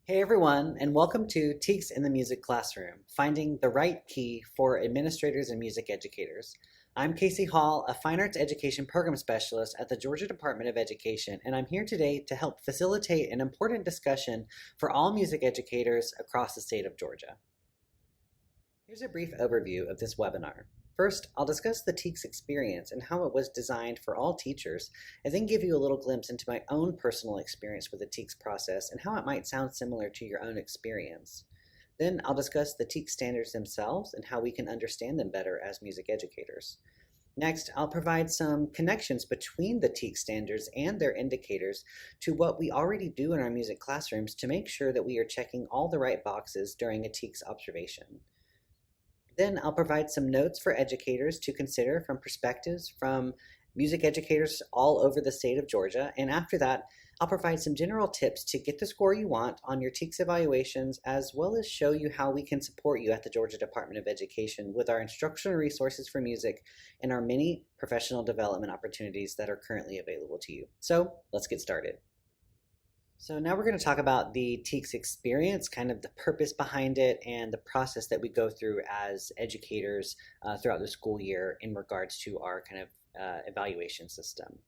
Hey everyone, and welcome to TKES in the Music Classroom, finding the right key for administrators and music educators. I'm Casey Hall, a Fine Arts Education Program Specialist at the Georgia Department of Education, and I'm here today to help facilitate an important discussion for all music educators across the state of Georgia. Here's a brief overview of this webinar. First, I'll discuss the TKES experience and how it was designed for all teachers, and then give you a little glimpse into my own personal experience with the TKES process and how it might sound similar to your own experience. Then I'll discuss the TKES standards themselves and how we can understand them better as music educators. Next, I'll provide some connections between the TKES standards and their indicators to what we already do in our music classrooms to make sure that we are checking all the right boxes during a TKES observation. Then I'll provide some notes for educators to consider from perspectives from music educators all over the state of Georgia. And after that, I'll provide some general tips to get the score you want on your TKES evaluations, as well as show you how we can support you at the Georgia Department of Education with our instructional resources for music and our many professional development opportunities that are currently available to you. So let's get started. So now we're going to talk about the TKES experience, kind of the purpose behind it, and the process that we go through as educators throughout the school year in regards to our kind of evaluation system.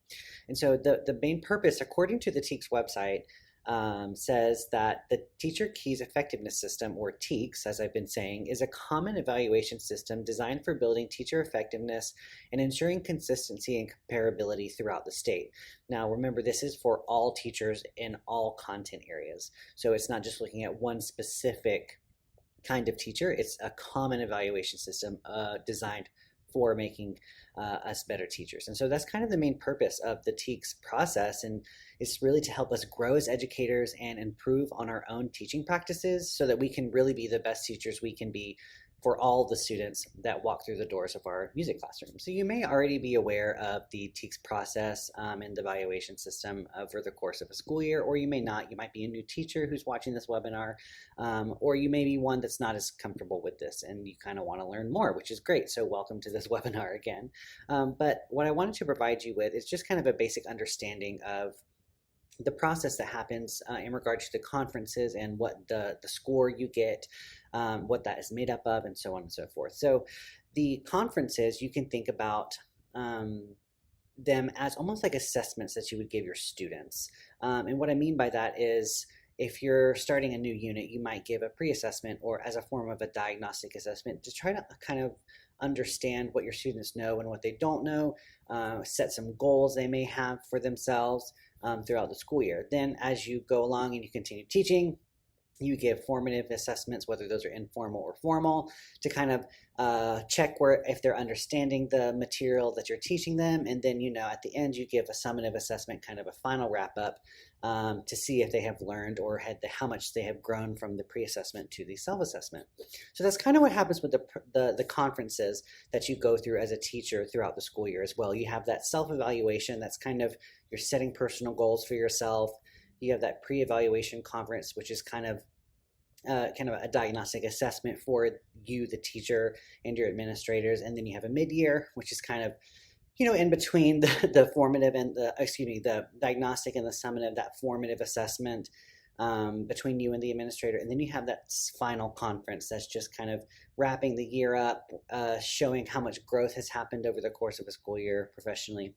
And so the main purpose, according to the TKES website, says that the Teacher Keys Effectiveness System, or TKES, as I've been saying, is a common evaluation system designed for building teacher effectiveness and ensuring consistency and comparability throughout the state. Now, remember, this is for all teachers in all content areas. So it's not just looking at one specific kind of teacher. It's a common evaluation system designed for making us better teachers. And so that's kind of the main purpose of the TKES process, and it's really to help us grow as educators and improve on our own teaching practices so that we can really be the best teachers we can be for all the students that walk through the doors of our music classroom. So you may already be aware of the TKES process and the evaluation system over the course of a school year, or you may not. You might be a new teacher who's watching this webinar, or you may be one that's not as comfortable with this and you kind of want to learn more, which is great. So welcome to this webinar again. But what I wanted to provide you with is just kind of a basic understanding of the process that happens in regard to the conferences and what the score you get, what that is made up of, and so on and so forth. So the conferences, you can think about them as almost like assessments that you would give your students. And what I mean by that is, if you're starting a new unit, you might give a pre-assessment or as a form of a diagnostic assessment to try to kind of understand what your students know and what they don't know, set some goals they may have for themselves throughout the school year. Then as you go along and you continue teaching, you give formative assessments, whether those are informal or formal, to kind of check if they're understanding the material that you're teaching them. And then, at the end, you give a summative assessment, kind of a final wrap up to see if they have learned or how much they have grown from the pre-assessment to the self-assessment. So that's kind of what happens with the conferences that you go through as a teacher throughout the school year as well. You have that self-evaluation. That's kind of you're setting personal goals for yourself. You have that pre-evaluation conference, which is kind of a diagnostic assessment for you, the teacher, and your administrators. And then you have a mid-year, which is kind of, in between the formative and the diagnostic and the summative, that formative assessment between you and the administrator. And then you have that final conference that's just kind of wrapping the year up, showing how much growth has happened over the course of a school year professionally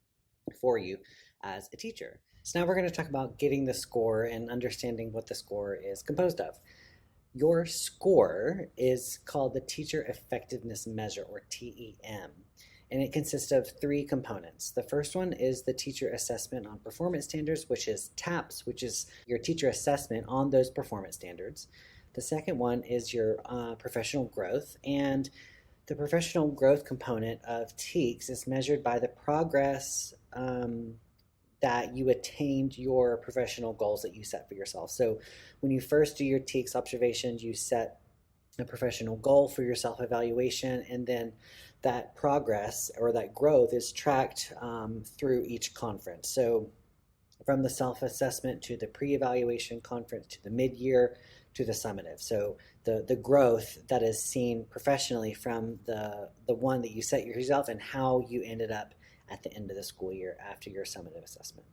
for you as a teacher. So now we're going to talk about getting the score and understanding what the score is composed of. Your score is called the Teacher Effectiveness Measure, or TEM, and it consists of three components. The first one is the Teacher Assessment on Performance Standards, which is TAPS, which is your teacher assessment on those performance standards. The second one is your professional growth, and the professional growth component of TKES is measured by the progress that you attained your professional goals that you set for yourself. So when you first do your TKES observations, you set a professional goal for your self-evaluation, and then that progress or that growth is tracked through each conference. So from the self-assessment to the pre-evaluation conference to the mid-year to the summative. So the growth that is seen professionally from the one that you set yourself and how you ended up at the end of the school year after your summative assessment.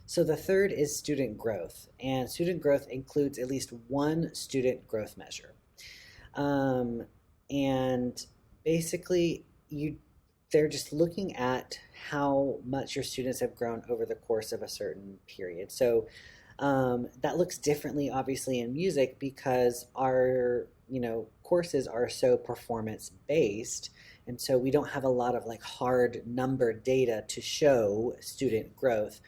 So the third is student growth, and student growth includes at least one student growth measure. Um, and basically, they're just looking at how much your students have grown over the course of a certain period. So that looks differently, obviously, in music because our courses are so performance based, and so we don't have a lot of like hard number data to show student growth,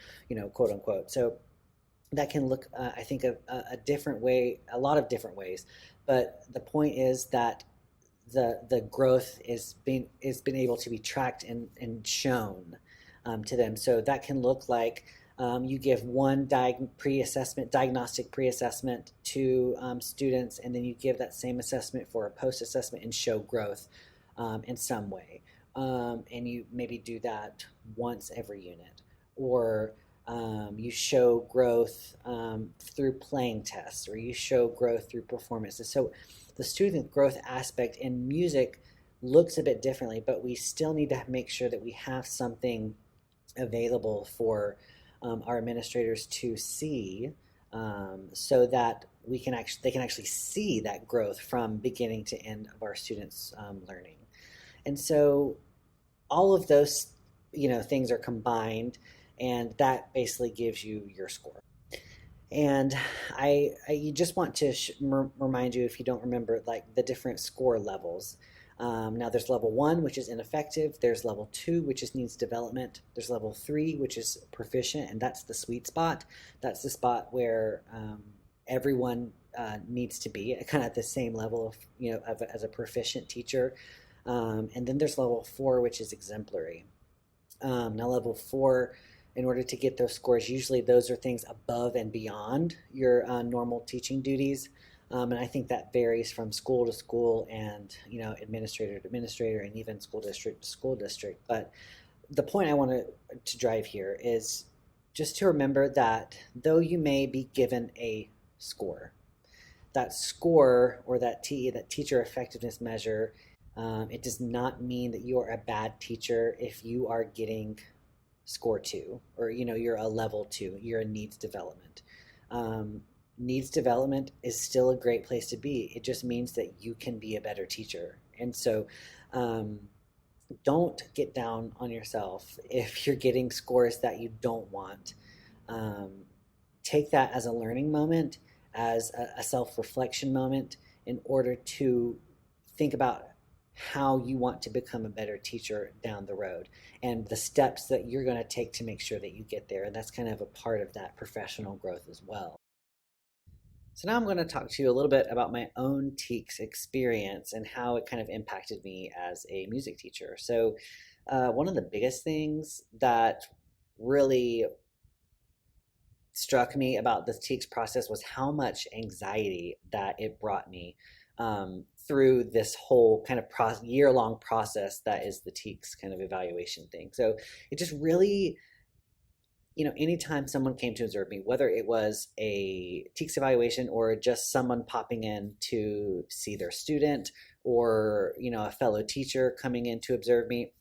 quote unquote. So that can look, I think, a different way, a lot of different ways. But the point is that the growth is been able to be tracked and shown to them. So that can look like you give one diagnostic pre-assessment to students, and then you give that same assessment for a post-assessment and show growth in some way. And you maybe do that once every unit, or you show growth through playing tests, or you show growth through performances. So the student growth aspect in music looks a bit differently, but we still need to make sure that we have something available for our administrators to see, so that they can actually see that growth from beginning to end of our students' learning. And so all of those things are combined, and that basically gives you your score. And you just want to remind you, if you don't remember, like the different score levels. Now there's level 1, which is ineffective. There's level 2, which is needs development. There's level 3, which is proficient, and that's the sweet spot. That's the spot where everyone needs to be kind of at the same level of as a proficient teacher. And then there's level 4, which is exemplary. Now level 4, in order to get those scores, usually those are things above and beyond your normal teaching duties. And I think that varies from school to school, and administrator to administrator, and even school district to school district. But the point I want to drive here is just to remember that though you may be given a score, that score, or that TE, that teacher effectiveness measure, it does not mean that you are a bad teacher if you are getting score 2, or you're a level 2, you're a needs development. Needs development is still a great place to be. It just means that you can be a better teacher. And so don't get down on yourself if you're getting scores that you don't want. Take that as a learning moment, as a self-reflection moment, in order to think about how you want to become a better teacher down the road, and the steps that you're going to take to make sure that you get there. And that's kind of a part of that professional growth as well. So now I'm going to talk to you a little bit about my own TKES experience and how it kind of impacted me as a music teacher. So one of the biggest things that really struck me about this TKES process was how much anxiety that it brought me through this whole kind of year-long process that is the TKES kind of evaluation thing. So it just really, anytime someone came to observe me, whether it was a TKES evaluation or just someone popping in to see their student, or a fellow teacher coming in to observe me,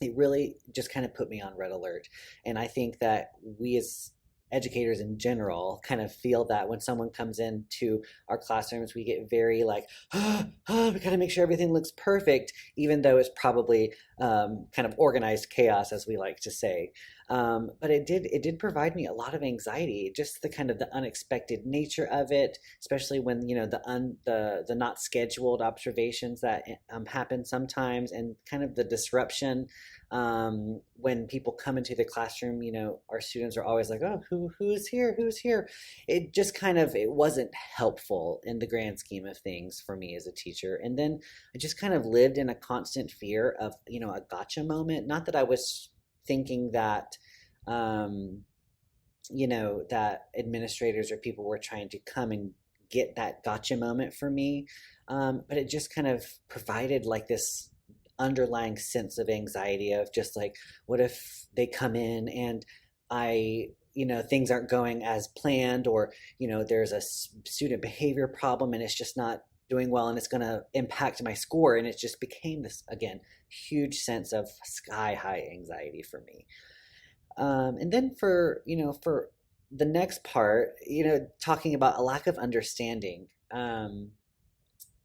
it really just kind of put me on red alert. And I think that we as educators in general kind of feel that when someone comes into our classrooms, we get very like, we gotta make sure everything looks perfect, even though it's probably kind of organized chaos, as we like to say. But it did provide me a lot of anxiety, just the kind of the unexpected nature of it, especially when the not scheduled observations that happen sometimes, and kind of the disruption when people come into the classroom. Our students are always like, oh, who's here. It just kind of, it wasn't helpful in the grand scheme of things for me as a teacher. And then I just kind of lived in a constant fear of a gotcha moment. Not that I was thinking that that administrators or people were trying to come and get that gotcha moment for me, but it just kind of provided like this underlying sense of anxiety of just like, what if they come in and things aren't going as planned, or there's a student behavior problem and it's just not doing well, and it's going to impact my score. And it just became this, again, huge sense of sky high anxiety for me. And then for the next part, talking about a lack of understanding,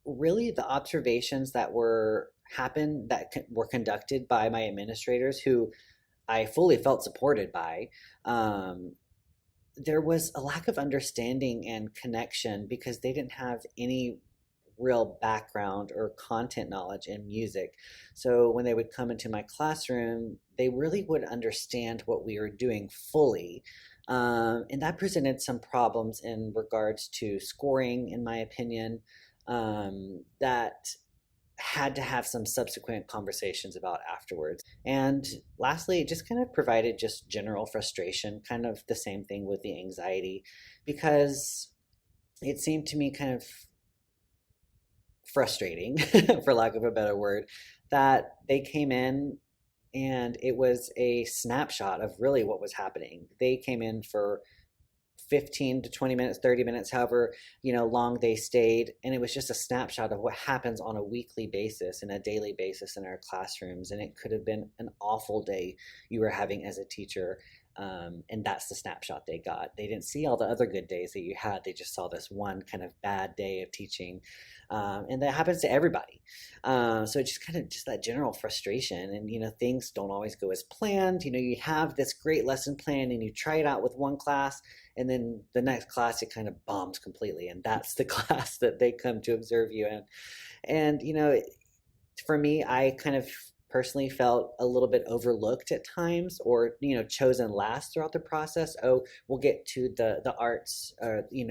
really the observations that were conducted by my administrators, who I fully felt supported by. Um, there was a lack of understanding and connection because they didn't have any real background or content knowledge in music. So when they would come into my classroom, they really would understand what we were doing fully. And that presented some problems in regards to scoring, in my opinion, that had to have some subsequent conversations about afterwards. And lastly, it just kind of provided just general frustration, kind of the same thing with the anxiety, because it seemed to me kind of frustrating, for lack of a better word, that they came in and it was a snapshot of really what was happening. They came in for 15 to 20 minutes, 30 minutes, however, long they stayed. And it was just a snapshot of what happens on a weekly basis and a daily basis in our classrooms. And it could have been an awful day you were having as a teacher. And that's the snapshot they got. They didn't see all the other good days that you had. They just saw this one kind of bad day of teaching. And that happens to everybody. So it's just kind of just that general frustration. And, things don't always go as planned. You have this great lesson plan and you try it out with one class, and then the next class it kind of bombs completely. And that's the class that they come to observe you in. And, for me, I kind of personally felt a little bit overlooked at times, or chosen last throughout the process. Oh, we'll get to the arts,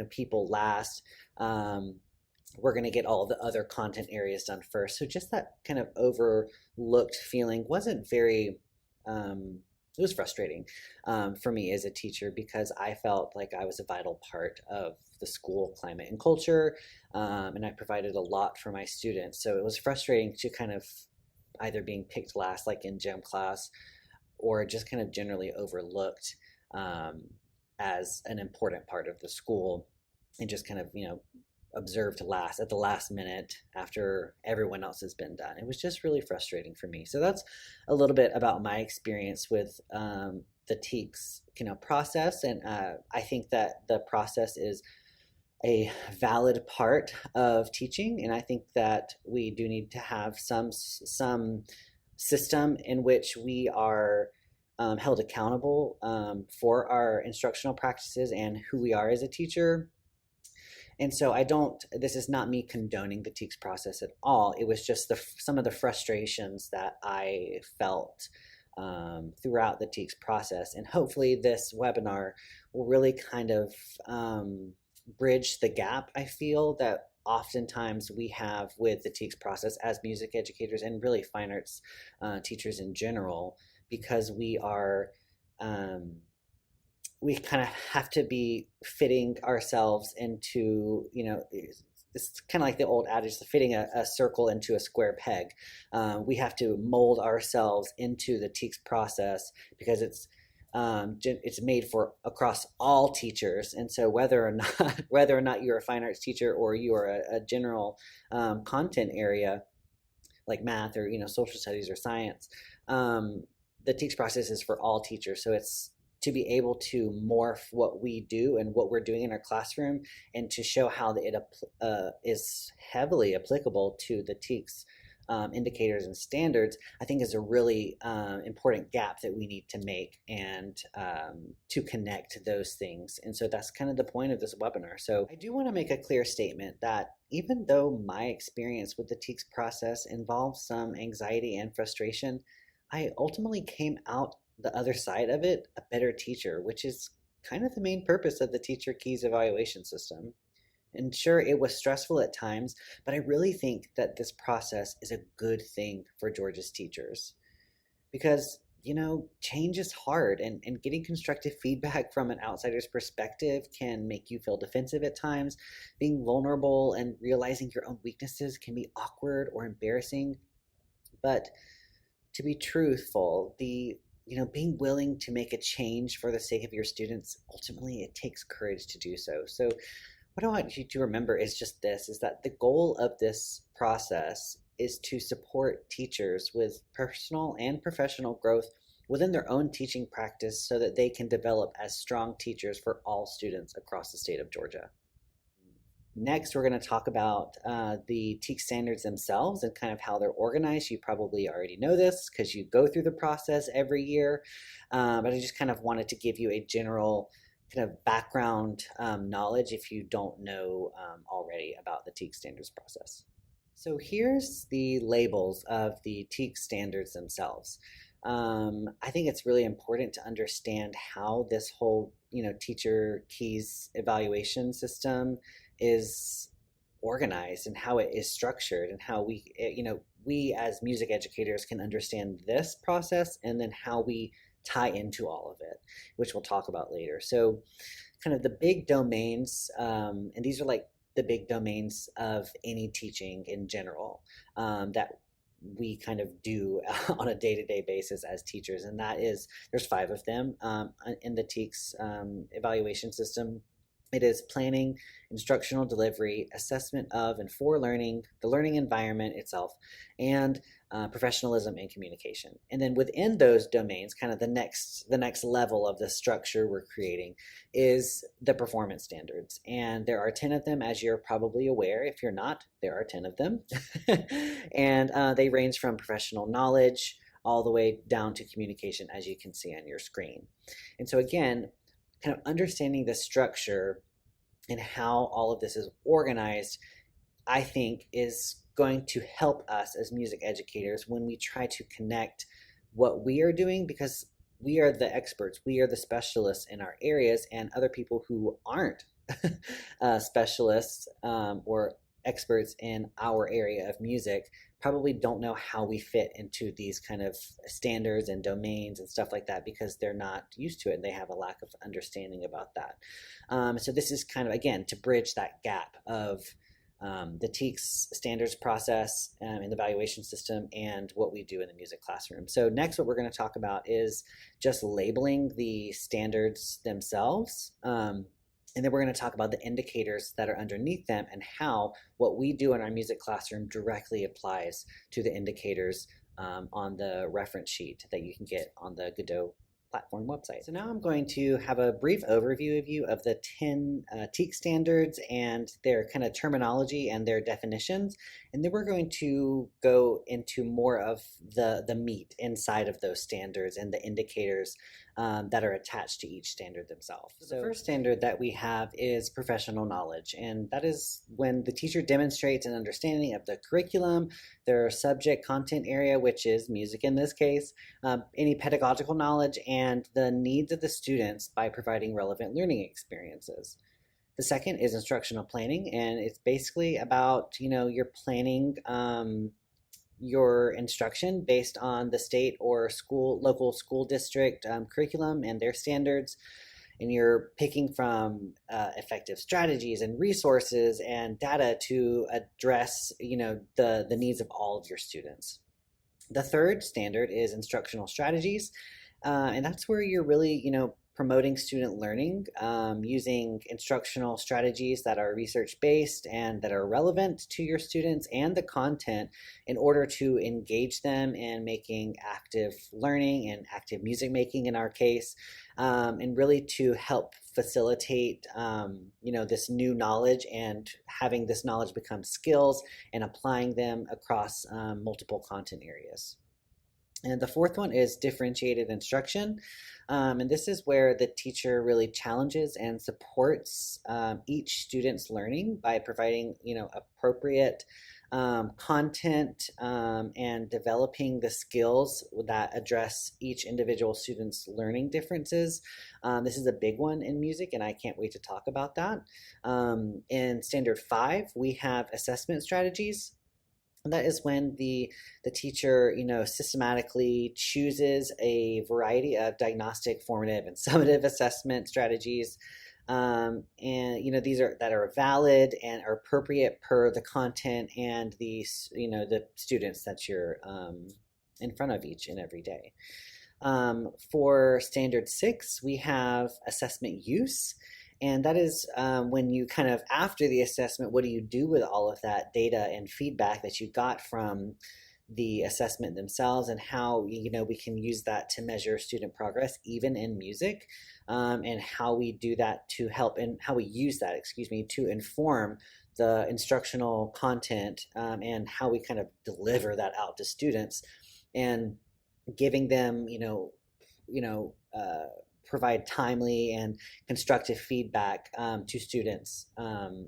people last. We're going to get all the other content areas done first. So just that kind of overlooked feeling wasn't very it was frustrating for me as a teacher, because I felt like I was a vital part of the school climate and culture, and I provided a lot for my students. So it was frustrating to kind of either being picked last, like in gym class, or just kind of generally overlooked as an important part of the school, and just kind of, observed last at the last minute after everyone else has been done. It was just really frustrating for me. So that's a little bit about my experience with the TKES, process. And I think that the process is a valid part of teaching, and I think that we do need to have some system in which we are held accountable for our instructional practices and who we are as a teacher. And so this is not me condoning the TKES process at all. It was just some of the frustrations that I felt throughout the TKES process. And hopefully this webinar will really kind of bridge the gap, I feel, that oftentimes we have with the TKES process as music educators, and really fine arts teachers in general, because we kind of have to be fitting ourselves into, it's kind of like the old adage, fitting a circle into a square peg. We have to mold ourselves into the TKES process, because it's made for across all teachers. And so whether or not you're a fine arts teacher, or you are a general content area like math, or social studies or science, the TKES process is for all teachers. So it's to be able to morph what we do and what we're doing in our classroom, and to show how it is heavily applicable to the TKES indicators and standards, I think is a really important gap that we need to make, and to connect those things. And so that's kind of the point of this webinar. So I do want to make a clear statement that even though my experience with the TKES process involves some anxiety and frustration, I ultimately came out the other side of it a better teacher, which is kind of the main purpose of the Teacher Keys evaluation system. And sure, it was stressful at times, but I really think that this process is a good thing for Georgia's teachers, because, change is hard, and getting constructive feedback from an outsider's perspective can make you feel defensive at times. Being vulnerable and realizing your own weaknesses can be awkward or embarrassing. But to be truthful, being willing to make a change for the sake of your students, ultimately it takes courage to do so. So what I want you to remember is just this, is that the goal of this process is to support teachers with personal and professional growth within their own teaching practice so that they can develop as strong teachers for all students across the state of Georgia. Next, we're going to talk about the TKES standards themselves and kind of how they're organized. You probably already know this because you go through the process every year, but I just kind of wanted to give you a general kind of background knowledge if you don't know already about the TKES standards process. So here's the labels of the TKES standards themselves. I think it's really important to understand how this whole, teacher keys evaluation system is organized and how it is structured and how we as music educators can understand this process and then how we tie into all of it, which we'll talk about later. So kind of the big domains, and these are like the big domains of any teaching in general that we kind of do on a day-to-day basis as teachers, and that is, there's 5 of them in the TKES evaluation system. It is planning, instructional delivery, assessment of and for learning, the learning environment itself, and professionalism and communication. And then within those domains, kind of the next level of the structure we're creating is the performance standards. And there are 10 of them, as you're probably aware. If you're not, there are 10 of them. And they range from professional knowledge all the way down to communication, as you can see on your screen. And so again, kind of understanding the structure and how all of this is organized, I think is going to help us as music educators when we try to connect what we are doing, because we are the experts, we are the specialists in our areas, and other people who aren't specialists or experts in our area of music probably don't know how we fit into these kind of standards and domains and stuff like that because they're not used to it and they have a lack of understanding about that. So this is kind of, again, to bridge that gap of the TKES standards process and the evaluation system and what we do in the music classroom. So next, what we're going to talk about is just labeling the standards themselves. And then we're going to talk about the indicators that are underneath them and how what we do in our music classroom directly applies to the indicators on the reference sheet that you can get on the GaDOE platform website. So now I'm going to have a brief overview of the 10 TKES standards and their kind of terminology and their definitions. And then we're going to go into more of the meat inside of those standards and the indicators that are attached to each standard themselves. So the first standard that we have is professional knowledge, and that is when the teacher demonstrates an understanding of the curriculum, their subject content area, which is music in this case, any pedagogical knowledge, and the needs of the students by providing relevant learning experiences. The second is instructional planning, and it's basically about, you're planning your instruction based on the state or local school district curriculum and their standards, and you're picking from effective strategies and resources and data to address the needs of all of your students. The third standard is instructional strategies, and that's where you're really promoting student learning using instructional strategies that are research-based and that are relevant to your students and the content in order to engage them in making active learning and active music making in our case, and really to help facilitate this new knowledge and having this knowledge become skills and applying them across multiple content areas. And the fourth one is differentiated instruction. And this is where the teacher really challenges and supports each student's learning by providing, appropriate content and developing the skills that address each individual student's learning differences. This is a big one in music, and I can't wait to talk about that. In Standard 5, we have assessment strategies. And that is when the teacher, systematically chooses a variety of diagnostic, formative, and summative assessment strategies, and these are valid and are appropriate per the content and the students that you're in front of each and every day. For Standard 6, we have assessment use. And that is when you kind of, after the assessment, what do you do with all of that data and feedback that you got from the assessment themselves and how we can use that to measure student progress even in music, and how we do that to help, and how we use that, excuse me, to inform the instructional content, and how we kind of deliver that out to students, and giving them provide timely and constructive feedback to students.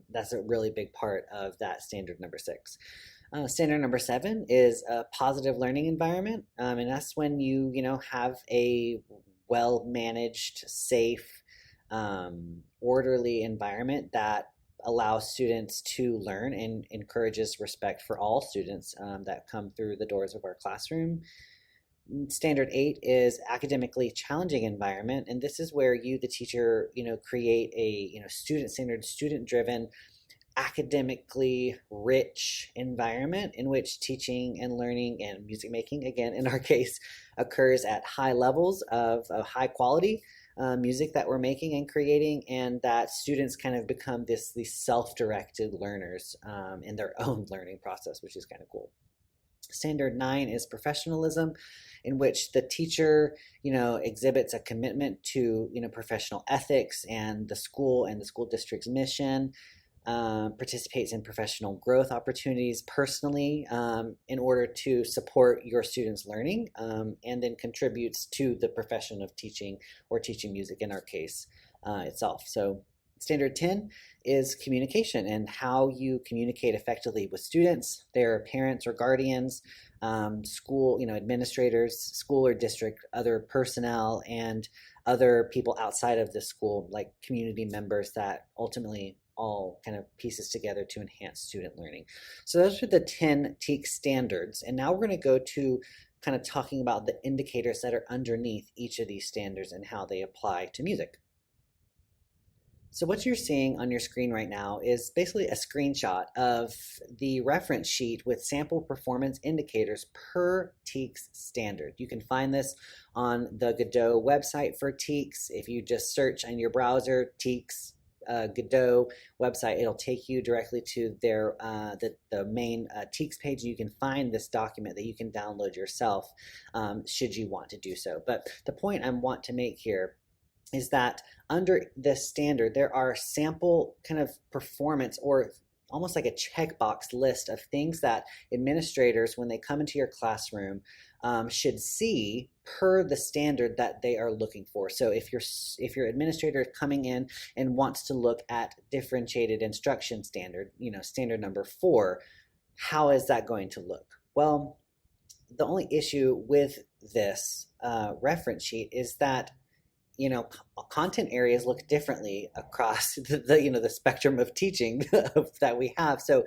That's a really big part of that standard number 6. Standard number 7 is a positive learning environment, and that's when you have a well-managed, safe, orderly environment that allows students to learn and encourages respect for all students that come through the doors of our classroom. Standard 8 is academically challenging environment, and this is where you, the teacher, create a student-centered, student-driven, academically rich environment in which teaching and learning and music making, again in our case, occurs at high levels of high quality music that we're making and creating, and that students kind of become these self-directed learners in their own learning process, which is kind of cool. Standard 9 is professionalism, in which the teacher, exhibits a commitment to, professional ethics and the school district's mission, participates in professional growth opportunities personally in order to support your students' learning, and then contributes to the profession of teaching or teaching music in our case itself. So Standard 10 is communication and how you communicate effectively with students, their parents or guardians, school, administrators, school or district, other personnel, and other people outside of the school, like community members that ultimately all kind of pieces together to enhance student learning. So those are the 10 TKES standards. And now we're going to go to kind of talking about the indicators that are underneath each of these standards and how they apply to music. So what you're seeing on your screen right now is basically a screenshot of the reference sheet with sample performance indicators per TKES standard. You can find this on the GaDOE website for TKES. If you just search on your browser TKES GaDOE website, it'll take you directly to their the main TKES page. You can find this document that you can download yourself should you want to do so. But the point I want to make here is that under this standard, there are sample kind of performance, or almost like a checkbox list of things that administrators, when they come into your classroom, should see per the standard that they are looking for. So if your administrator is coming in and wants to look at differentiated instruction standard, standard number 4, how is that going to look? Well, the only issue with this reference sheet is that content areas look differently across the spectrum of teaching that we have. So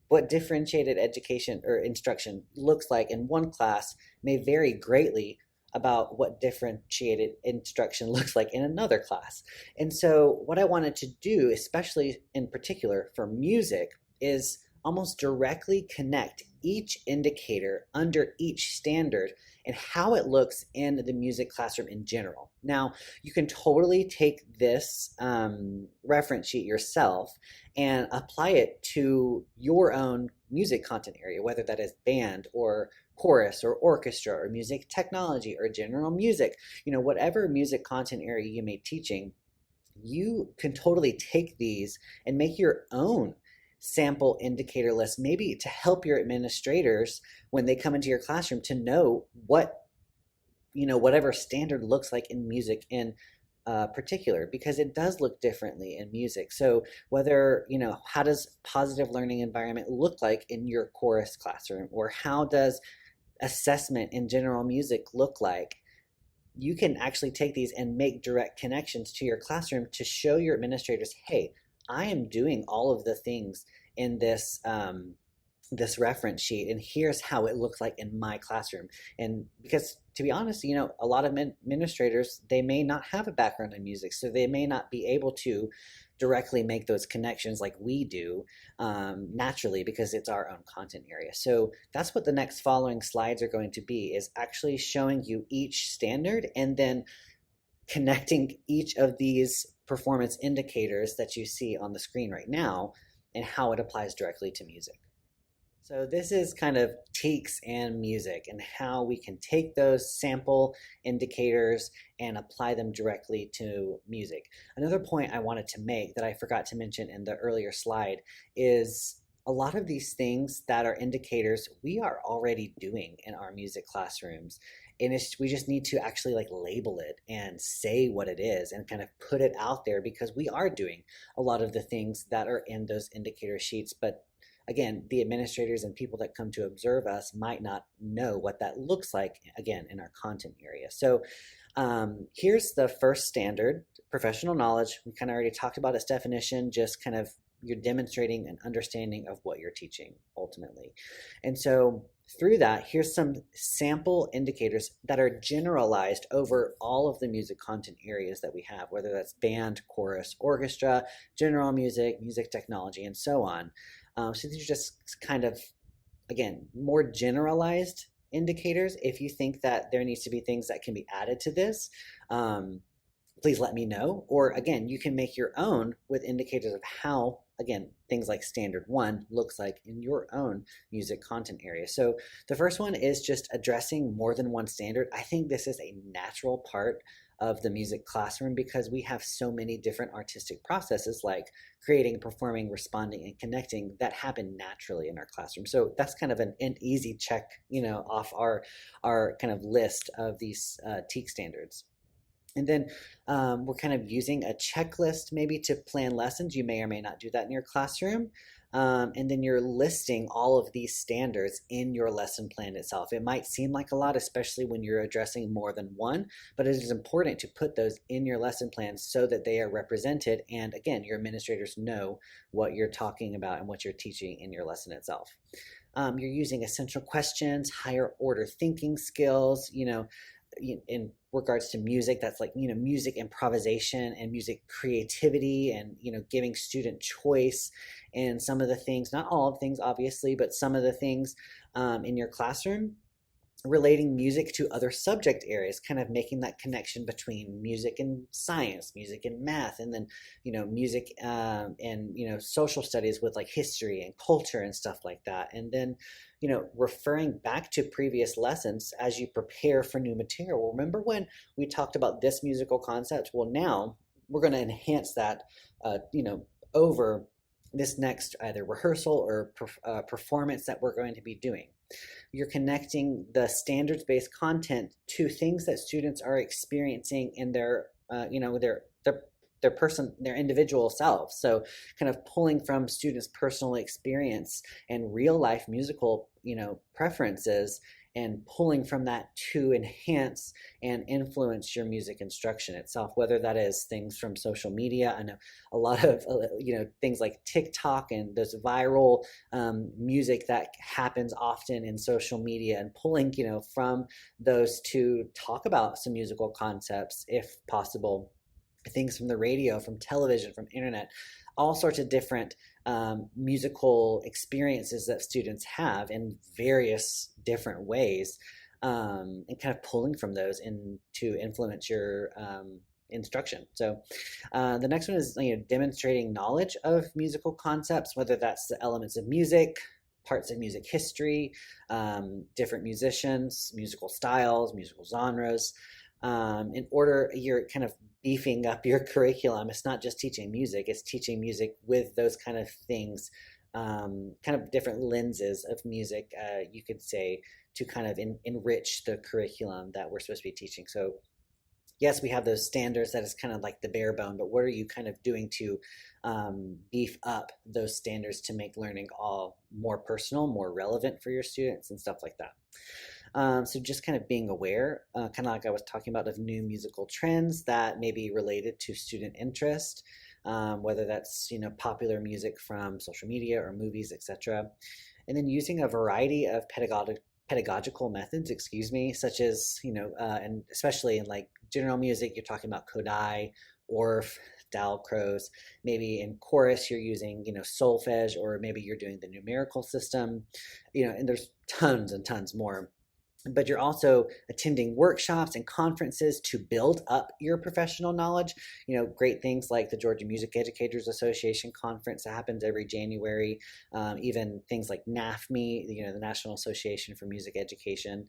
what differentiated education or instruction looks like in one class may vary greatly about what differentiated instruction looks like in another class. And so what I wanted to do, especially in particular for music, is almost directly connect each indicator under each standard and how it looks in the music classroom in general. Now, you can totally take this reference sheet yourself and apply it to your own music content area, whether that is band or chorus or orchestra or music technology or general music. Whatever music content area you may be teaching, you can totally take these and make your own sample indicator list, maybe to help your administrators when they come into your classroom to know what whatever standard looks like in music in particular, because it does look differently in music. So whether how does positive learning environment look like in your chorus classroom, or how does assessment in general music look like, you can actually take these and make direct connections to your classroom to show your administrators, hey, I am doing all of the things in this this reference sheet, and here's how it looks like in my classroom. And because, to be honest, a lot of administrators, they may not have a background in music, so they may not be able to directly make those connections like we do naturally, because it's our own content area. So that's what the next following slides are going to be, is actually showing you each standard and then connecting each of these performance indicators that you see on the screen right now and how it applies directly to music. So this is kind of TKES and music and how we can take those sample indicators and apply them directly to music. Another point I wanted to make that I forgot to mention in the earlier slide is a lot of these things that are indicators we are already doing in our music classrooms. And we just need to actually like label it and say what it is and kind of put it out there because we are doing a lot of the things that are in those indicator sheets, but again, the administrators and people that come to observe us might not know what that looks like, again, in our content area. So here's the first standard, professional knowledge. We kind of already talked about its definition, just kind of you're demonstrating an understanding of what you're teaching ultimately. And so through that, here's some sample indicators that are generalized over all of the music content areas that we have, whether that's band, chorus, orchestra, general music, music technology, and so on. So these are just kind of, again, more generalized indicators. If you think that there needs to be things that can be added to this, please let me know. Or again, you can make your own with indicators of how, again, things like standard 1 looks like in your own music content area. So the first one is just addressing more than one standard. I think this is a natural part of the music classroom because we have so many different artistic processes like creating, performing, responding, and connecting that happen naturally in our classroom. So that's kind of an easy check, off our kind of list of these TKES standards. And then we're kind of using a checklist maybe to plan lessons. You may or may not do that in your classroom. And then you're listing all of these standards in your lesson plan itself. It might seem like a lot, especially when you're addressing more than one, but it is important to put those in your lesson plan so that they are represented. And again, your administrators know what you're talking about and what you're teaching in your lesson itself. You're using essential questions, higher order thinking skills, in regards to music, that's like music improvisation and music creativity and giving student choice and some of the things, not all of things obviously, but some of the things in your classroom, relating music to other subject areas, kind of making that connection between music and science, music and math, and then music and social studies with like history and culture and stuff like that. And then referring back to previous lessons as you prepare for new material. Remember when we talked about this musical concept? Well, now we're going to enhance that over this next either rehearsal or performance that we're going to be doing. You're connecting the standards-based content to things that students are experiencing in their their individual selves. So kind of pulling from students' personal experience and real life musical preferences and pulling from that to enhance and influence your music instruction itself, whether that is things from social media. I know a lot of things like TikTok and those viral music that happens often in social media, and pulling from those to talk about some musical concepts if possible, things from the radio, from television, from internet, all sorts of different musical experiences that students have in various different ways, and kind of pulling from those to influence your instruction. So the next one is demonstrating knowledge of musical concepts, whether that's the elements of music, parts of music history, different musicians, musical styles, musical genres. In order, you're kind of beefing up your curriculum. It's not just teaching music, it's teaching music with those kind of things, kind of different lenses of music, you could say, to kind of enrich the curriculum that we're supposed to be teaching. So yes, we have those standards that is kind of like the bare bone, but what are you kind of doing to beef up those standards to make learning all more personal, more relevant for your students and stuff like that. So just kind of being aware, kind of like I was talking about, of new musical trends that may be related to student interest, whether that's popular music from social media or movies, etc. And then using a variety of pedagogical methods, such as and especially in like general music, you're talking about GaDOE, Orff, Dalcroze. Maybe in chorus you're using solfege, or maybe you're doing the numerical system, and there's tons and tons more. but you're also attending workshops and conferences to build up your professional knowledge. Great things like the Georgia Music Educators Association conference that happens every January, even things like NAFME, the National Association for Music Education.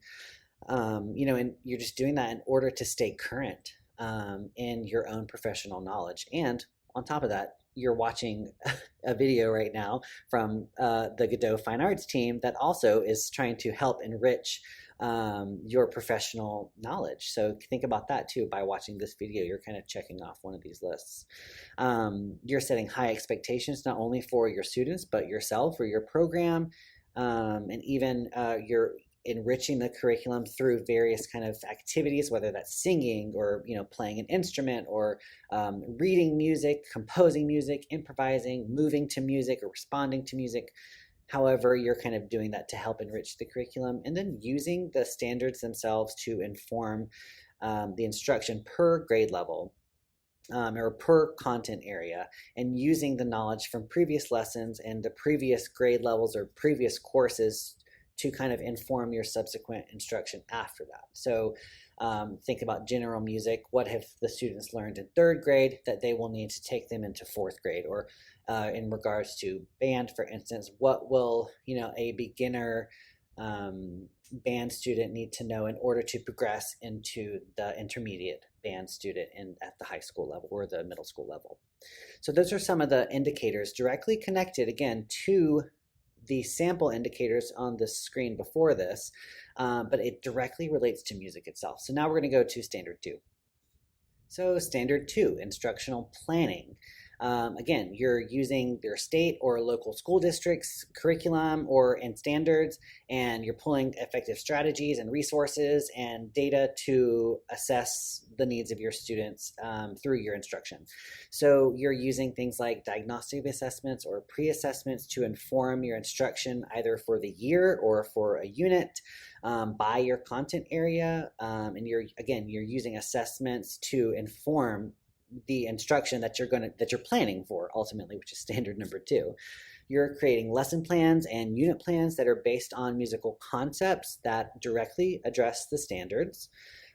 And you're just doing that in order to stay current in your own professional knowledge. And on top of that, you're watching a video right now from the GaDOE Fine Arts team that also is trying to help enrich your professional knowledge. So think about that too. By watching this video, you're kind of checking off one of these lists. You're setting high expectations, not only for your students, but yourself or your program, and even you're enriching the curriculum through various kind of activities, whether that's singing or playing an instrument or reading music, composing music, improvising, moving to music, or responding to music. However, you're kind of doing that to help enrich the curriculum, and then using the standards themselves to inform the instruction per grade level. Or per content area, and using the knowledge from previous lessons and the previous grade levels or previous courses to kind of inform your subsequent instruction after that. So think about general music. What have the students learned in third grade that they will need to take them into fourth grade? Or in regards to band, for instance, what will a beginner band student need to know in order to progress into the intermediate band student at the high school level or the middle school level? So those are some of the indicators directly connected, again, to the sample indicators on the screen before this, but it directly relates to music itself. So now we're going to go to Standard 2. So Standard 2, instructional planning. Again, you're using your state or local school district's curriculum and standards, and you're pulling effective strategies and resources and data to assess the needs of your students through your instruction. So you're using things like diagnostic assessments or pre-assessments to inform your instruction either for the year or for a unit by your content area. And you're using assessments to inform the instruction that you're planning for ultimately, which is standard number 2. You're creating lesson plans and unit plans that are based on musical concepts that directly address the standards.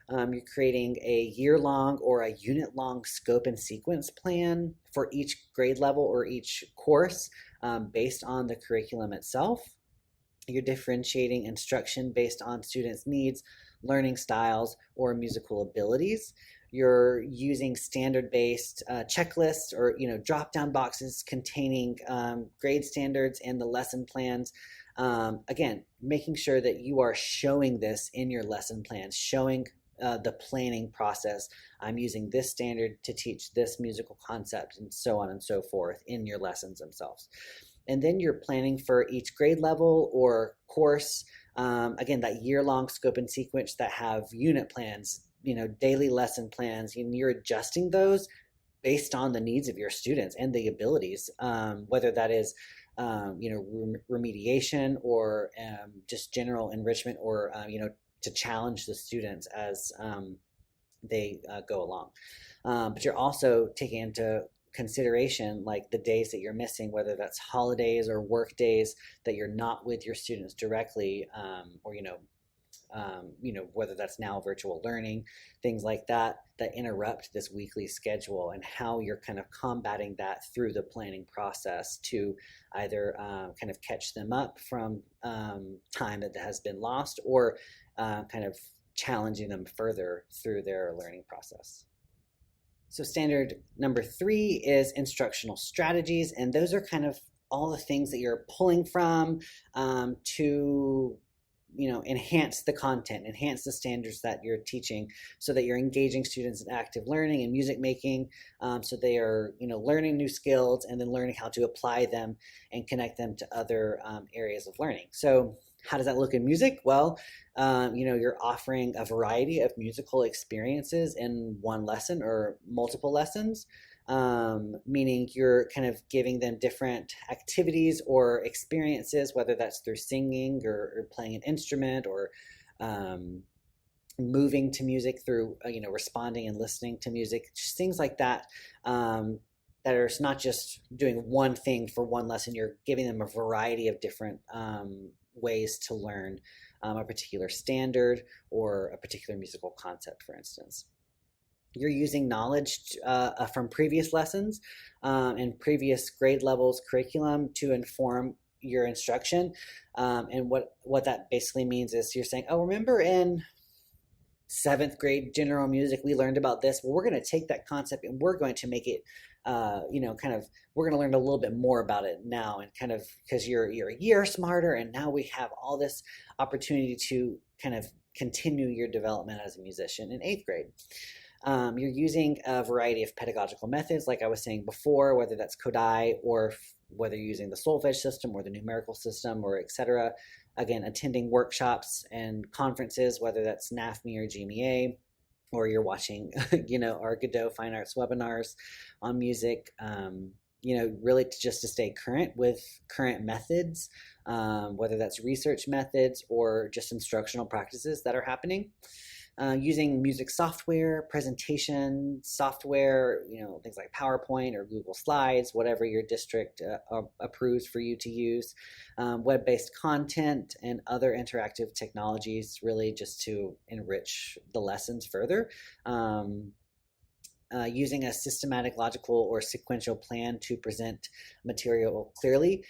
You're creating a year-long or a unit-long scope and sequence plan for each grade level or each course based on the curriculum itself. You're differentiating instruction based on students' needs, learning styles, or musical abilities. You're using standard-based checklists or drop-down boxes containing grade standards and the lesson plans. Again, making sure that you are showing this in your lesson plans, showing the planning process. I'm using this standard to teach this musical concept, and so on and so forth in your lessons themselves. And then you're planning for each grade level or course. Again, that year-long scope and sequence that have unit plans, daily lesson plans, and you're adjusting those based on the needs of your students and the abilities, whether that is, remediation or just general enrichment or, to challenge the students as they go along. But you're also taking into consideration like the days that you're missing, whether that's holidays or work days that you're not with your students directly, or whether that's now virtual learning, things like that interrupt this weekly schedule, and how you're kind of combating that through the planning process to either kind of catch them up from time that has been lost, or kind of challenging them further through their learning process. So standard number 3 is instructional strategies, and those are kind of all the things that you're pulling from to enhance the content, enhance the standards that you're teaching, so that you're engaging students in active learning and music making, so they are learning new skills and then learning how to apply them and connect them to other areas of learning. So how does that look in music? Well, you're offering a variety of musical experiences in one lesson or multiple lessons, meaning you're kind of giving them different activities or experiences, whether that's through singing or playing an instrument or moving to music through, responding and listening to music, just things like that. That are not just doing one thing for one lesson, you're giving them a variety of different ways to learn a particular standard or a particular musical concept, for instance. You're using knowledge from previous lessons and previous grade levels curriculum to inform your instruction. And what that basically means is you're saying, oh, remember in seventh grade general music we learned about this? Well, we're going to take that concept and we're going to make it we're going to learn a little bit more about it now, and kind of because you're a year smarter, and now we have all this opportunity to kind of continue your development as a musician in eighth grade. You're using a variety of pedagogical methods, like I was saying before, whether that's GaDOE or whether you're using the solfege system or the numerical system or etc. Again, attending workshops and conferences, whether that's NAFME or GMEA, or you're watching, our GaDOE Fine Arts webinars on music, really just to stay current with current methods, whether that's research methods or just instructional practices that are happening. Using music software, presentation software, things like PowerPoint or Google Slides, whatever your district approves for you to use, web-based content and other interactive technologies, really just to enrich the lessons further. Using a systematic, logical, or sequential plan to present material clearly,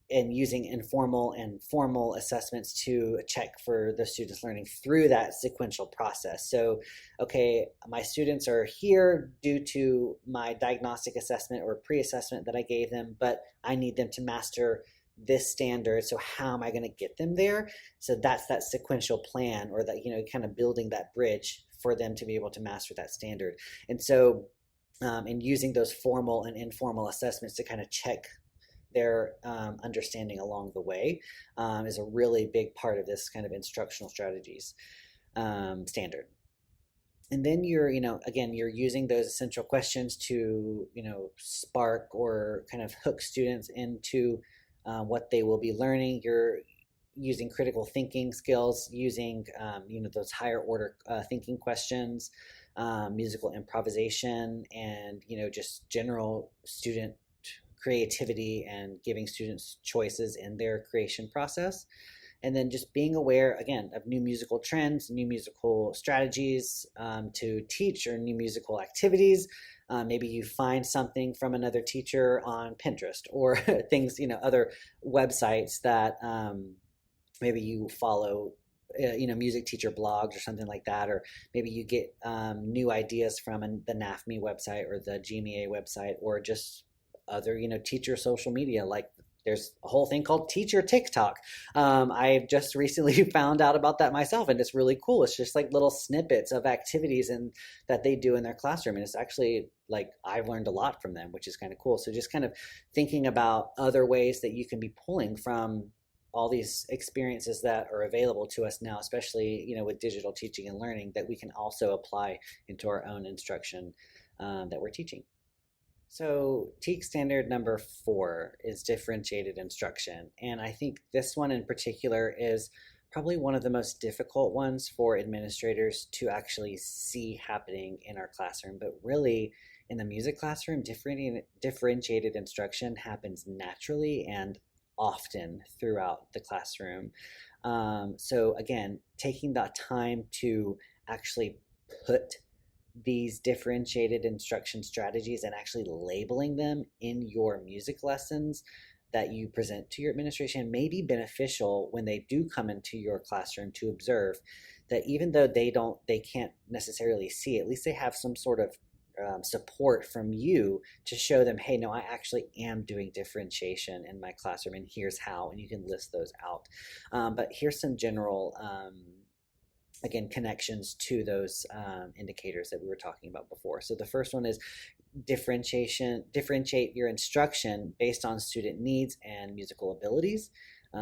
and using informal and formal assessments to check for the students learning through that sequential process. So, okay, my students are here due to my diagnostic assessment or pre-assessment that I gave them, but I need them to master this standard. So how am I going to get them there? So that's that sequential plan, or that, kind of building that bridge for them to be able to master that standard. And so, and using those formal and informal assessments to kind of check their understanding along the way is a really big part of this kind of instructional strategies standard. And then you're using those essential questions to, spark or kind of hook students into what they will be learning. You're using critical thinking skills, using, those higher order thinking questions, musical improvisation, and, just general student creativity and giving students choices in their creation process. And then just being aware, again, of new musical trends, new musical strategies to teach, or new musical activities. Maybe you find something from another teacher on Pinterest, or things, other websites that maybe you follow, music teacher blogs or something like that, or maybe you get new ideas from the NAFME website or the GMEA website, or just other, teacher social media. Like there's a whole thing called teacher TikTok. I've just recently found out about that myself, and it's really cool. It's just like little snippets of activities that they do in their classroom. And it's actually like, I've learned a lot from them, which is kind of cool. So just kind of thinking about other ways that you can be pulling from all these experiences that are available to us now, especially, with digital teaching and learning, that we can also apply into our own instruction that we're teaching. So TKES standard number 4 is differentiated instruction. And I think this one in particular is probably one of the most difficult ones for administrators to actually see happening in our classroom. But really, in the music classroom, differentiated instruction happens naturally and often throughout the classroom. So again, taking that time to actually put these differentiated instruction strategies and actually labeling them in your music lessons that you present to your administration may be beneficial when they do come into your classroom, to observe that even though they can't necessarily see, at least they have some sort of support from you to show them, hey, no, I actually am doing differentiation in my classroom, and here's how, and you can list those out. But here's some general again, connections to those indicators that we were talking about before. So the first one is differentiate your instruction based on student needs and musical abilities.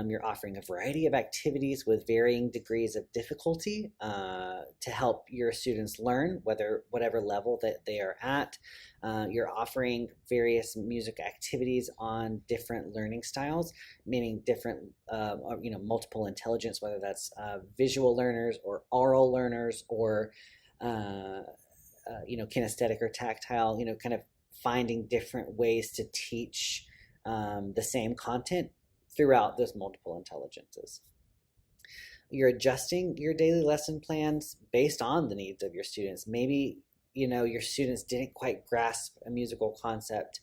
You're offering a variety of activities with varying degrees of difficulty to help your students learn, whatever level that they are at. You're offering various music activities on different learning styles, meaning different, multiple intelligence, whether that's visual learners or oral learners, or kinesthetic or tactile. Kind of finding different ways to teach the same content throughout those multiple intelligences. you're adjusting your daily lesson plans based on the needs of your students. Maybe, your students didn't quite grasp a musical concept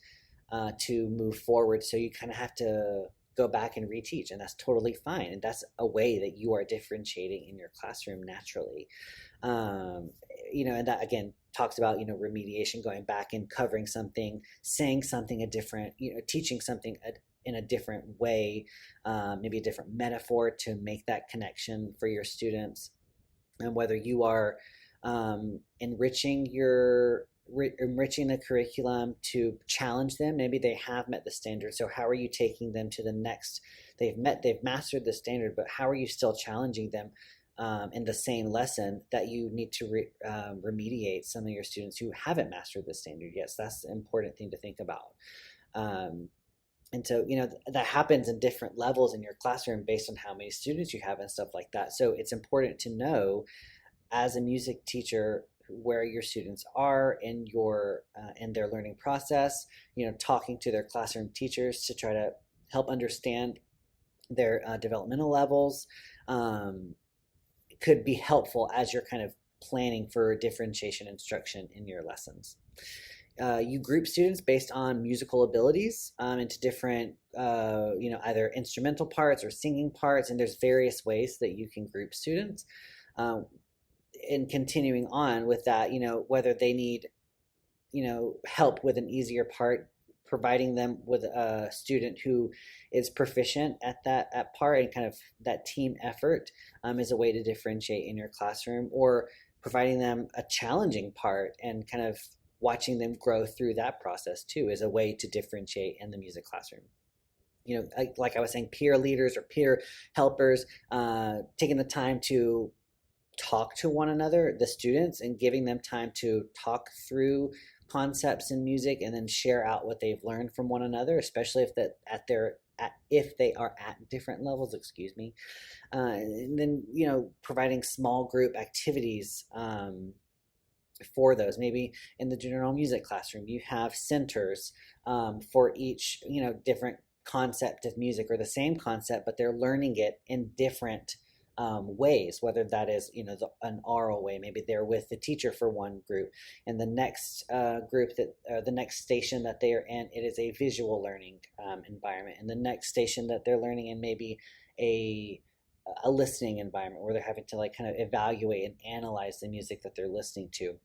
to move forward, so you kind of have to go back and reteach, and that's totally fine. And that's a way that you are differentiating in your classroom naturally. um, and that again talks about, remediation, going back and covering something, saying something a different, teaching something in a different way, maybe a different metaphor to make that connection for your students. And whether you are enriching the curriculum to challenge them, maybe they have met the standard, so how are you taking them to the next? They've mastered the standard, but how are you still challenging them in the same lesson that you need to remediate some of your students who haven't mastered the standard yet? So that's an important thing to think about. And so, that happens in different levels in your classroom based on how many students you have and stuff like that. So it's important to know as a music teacher where your students are in their learning process, talking to their classroom teachers to try to help understand their developmental levels. Could be helpful as you're kind of planning for differentiation instruction in your lessons. You group students based on musical abilities into different, either instrumental parts or singing parts, and there's various ways that you can group students. And continuing on with that, whether they need, help with an easier part, providing them with a student who is proficient at part, and kind of that team effort is a way to differentiate in your classroom, or providing them a challenging part and kind of watching them grow through that process too is a way to differentiate in the music classroom. Like I was saying, peer leaders or peer helpers, taking the time to talk to one another, the students, and giving them time to talk through concepts in music and then share out what they've learned from one another, especially if they are at different levels, and then providing small group activities for those. Maybe in the general music classroom you have centers for each different concept of music, or the same concept but they're learning it in different ways, whether that is an oral way. Maybe they're with the teacher for one group, and the next the next station that they are in, it is a visual learning environment, and the next station that they're learning in maybe a listening environment where they're having to kind of evaluate and analyze the music that they're listening to.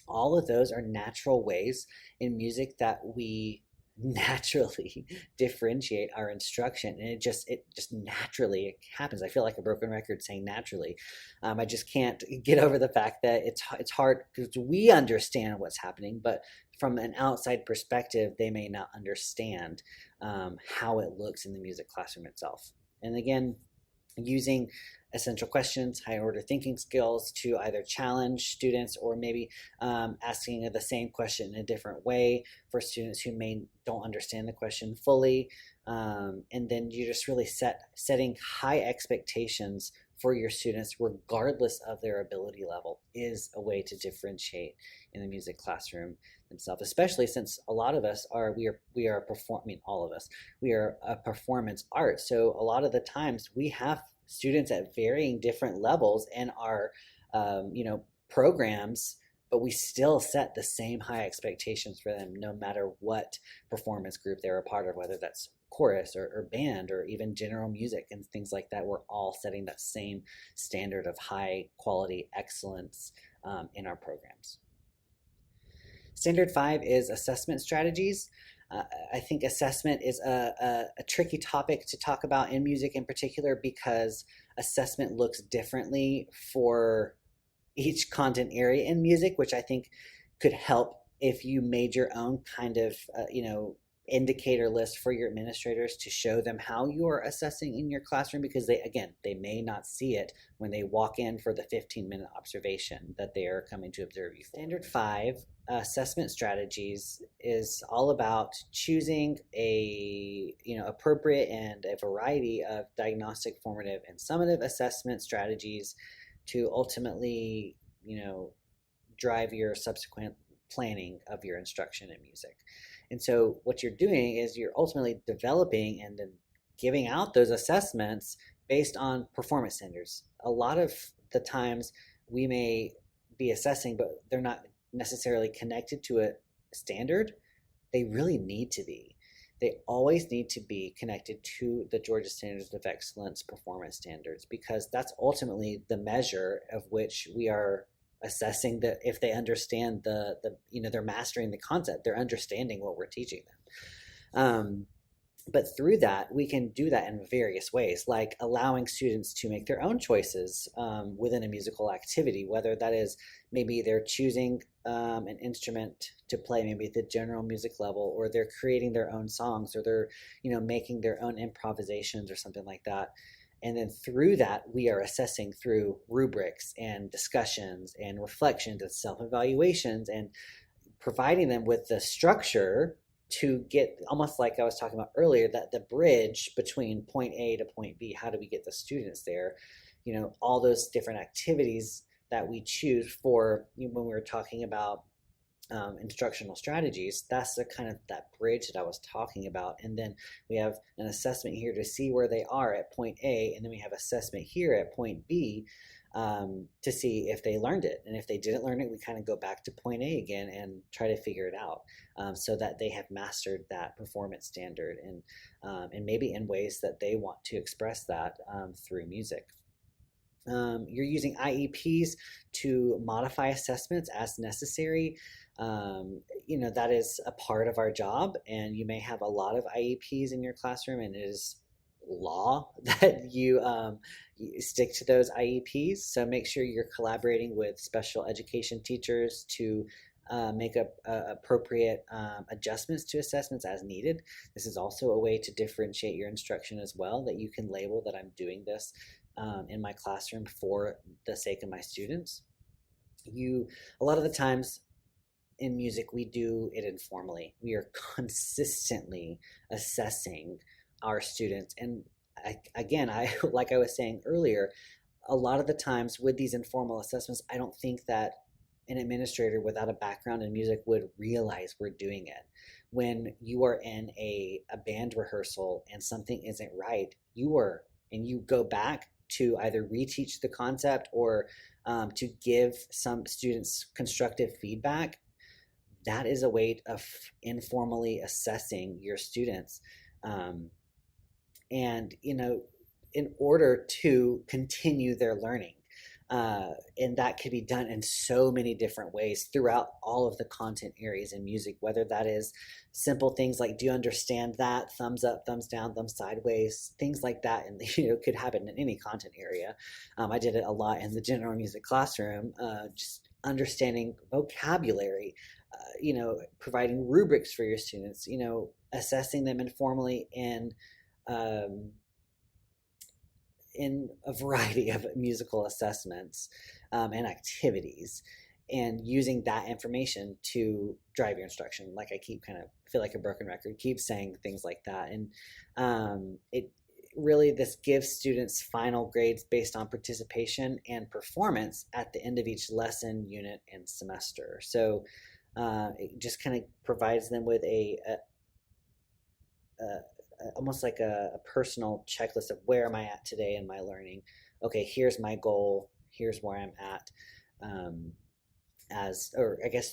All of those are natural ways in music that we naturally differentiate our instruction, and it just naturally happens. I feel like a broken record saying naturally. I just can't get over the fact that it's hard because we understand what's happening, but from an outside perspective they may not understand how it looks in the music classroom itself. And again, using essential questions, high order thinking skills to either challenge students, or maybe asking the same question in a different way for students who don't understand the question fully. And then you just really setting high expectations for your students regardless of their ability level is a way to differentiate in the music classroom itself, especially since a lot of us are all of us, we are a performance art. So a lot of the times we have students at varying different levels in our programs, but we still set the same high expectations for them no matter what performance group they're a part of, whether that's chorus or band or even general music and things like that. We're all setting that same standard of high quality excellence in our programs. Standard 5 is assessment strategies. I think assessment is a tricky topic to talk about in music in particular, because assessment looks differently for each content area in music, which I think could help if you made your own kind of indicator list for your administrators to show them how you are assessing in your classroom, because they may not see it when they walk in for the 15-minute observation that they are coming to observe you for. Standard 5 assessment strategies is all about choosing a appropriate and a variety of diagnostic, formative, and summative assessment strategies to ultimately drive your subsequent planning of your instruction in music. And so what you're doing is you're ultimately developing and then giving out those assessments based on performance standards. A lot of the times we may be assessing, but they're not necessarily connected to a standard. They really need to be. They always need to be connected to the Georgia Standards of Excellence performance standards, because that's ultimately the measure of which we are assessing that if they understand they're mastering the concept, they're understanding what we're teaching them. But through that, we can do that in various ways, like allowing students to make their own choices within a musical activity, whether that is maybe they're choosing an instrument to play, maybe at the general music level, or they're creating their own songs, or they're, making their own improvisations or something like that. And then through that, we are assessing through rubrics and discussions and reflections and self-evaluations, and providing them with the structure to get, almost like I was talking about earlier, that the bridge between point A to point B. How do we get the students there? All those different activities that we choose for, when we were talking about instructional strategies, that's the kind of that bridge that I was talking about. And then we have an assessment here to see where they are at point A, and then we have assessment here at point B to see if they learned it. And if they didn't learn it, we kind of go back to point A again and try to figure it out, so that they have mastered that performance standard, and maybe in ways that they want to express that through music. You're using IEPs to modify assessments as necessary. That is a part of our job, and you may have a lot of IEPs in your classroom, and it is law that you stick to those IEPs. So make sure you're collaborating with special education teachers to make appropriate adjustments to assessments as needed. This is also a way to differentiate your instruction as well, that you can label that I'm doing this in my classroom for the sake of my students. A lot of the times in music, we do it informally. We are consistently assessing our students. And again, like I was saying earlier, a lot of the times with these informal assessments, I don't think that an administrator without a background in music would realize we're doing it. When you are in a band rehearsal and something isn't right, and you go back to either reteach the concept or to give some students constructive feedback, that is a way of informally assessing your students. And, in order to continue their learning. And that could be done in so many different ways throughout all of the content areas in music, whether that is simple things like, do you understand that? Thumbs up, thumbs down, thumbs sideways, things like that. And, could happen in any content area. I did it a lot in the general music classroom, just understanding vocabulary, providing rubrics for your students, assessing them informally in a variety of musical assessments and activities, and using that information to drive your instruction. Like I feel like a broken record, keep saying things like that. And this gives students final grades based on participation and performance at the end of each lesson, unit, and semester. So it just kind of provides them with almost like a personal checklist of where am I at today in my learning. Okay, here's my goal. Here's where I'm at,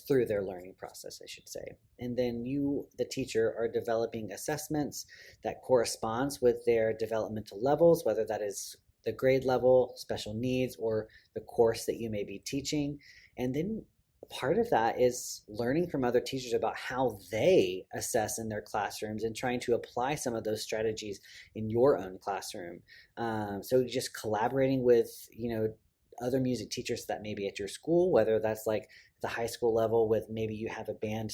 through their learning process, I should say. And then you, the teacher, are developing assessments that corresponds with their developmental levels, whether that is the grade level, special needs, or the course that you may be teaching. And then part of that is learning from other teachers about how they assess in their classrooms and trying to apply some of those strategies in your own classroom. So just collaborating with, other music teachers that may be at your school, whether that's like the high school level with maybe you have a band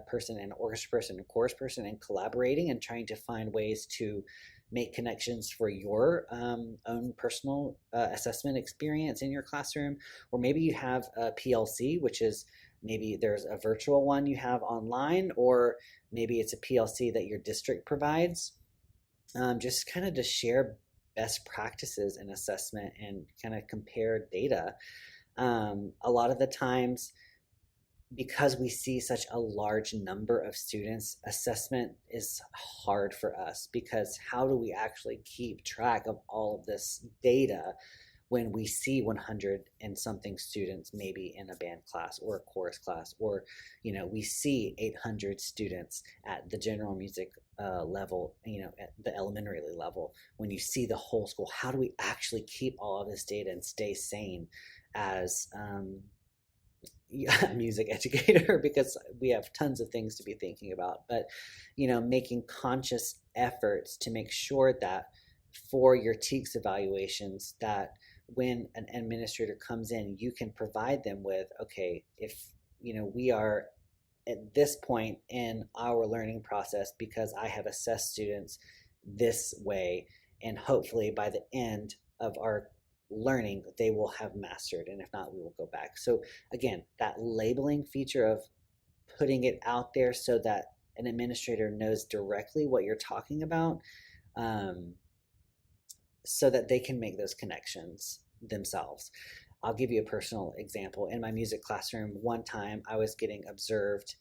person and an orchestra person and chorus person, and collaborating and trying to find ways to make connections for your own personal assessment experience in your classroom. Or maybe you have a PLC, which is maybe there's a virtual one you have online, or maybe it's a PLC that your district provides. Just kind of to share best practices in assessment and kind of compare data. A lot of the times because we see such a large number of students, assessment is hard for us because how do we actually keep track of all of this data when we see 100 and something students maybe in a band class or a chorus class, or we see 800 students at the general music level, at the elementary level. When you see the whole school, how do we actually keep all of this data and stay sane as music educator, because we have tons of things to be thinking about, but making conscious efforts to make sure that for your TKES evaluations, that when an administrator comes in, you can provide them with, okay, if we are at this point in our learning process because I have assessed students this way, and hopefully by the end of our learning they will have mastered, and if not, we will go back. So again, that labeling feature of putting it out there so that an administrator knows directly what you're talking about, so that they can make those connections themselves. I'll give you a personal example. In my music classroom, one time I was getting observed.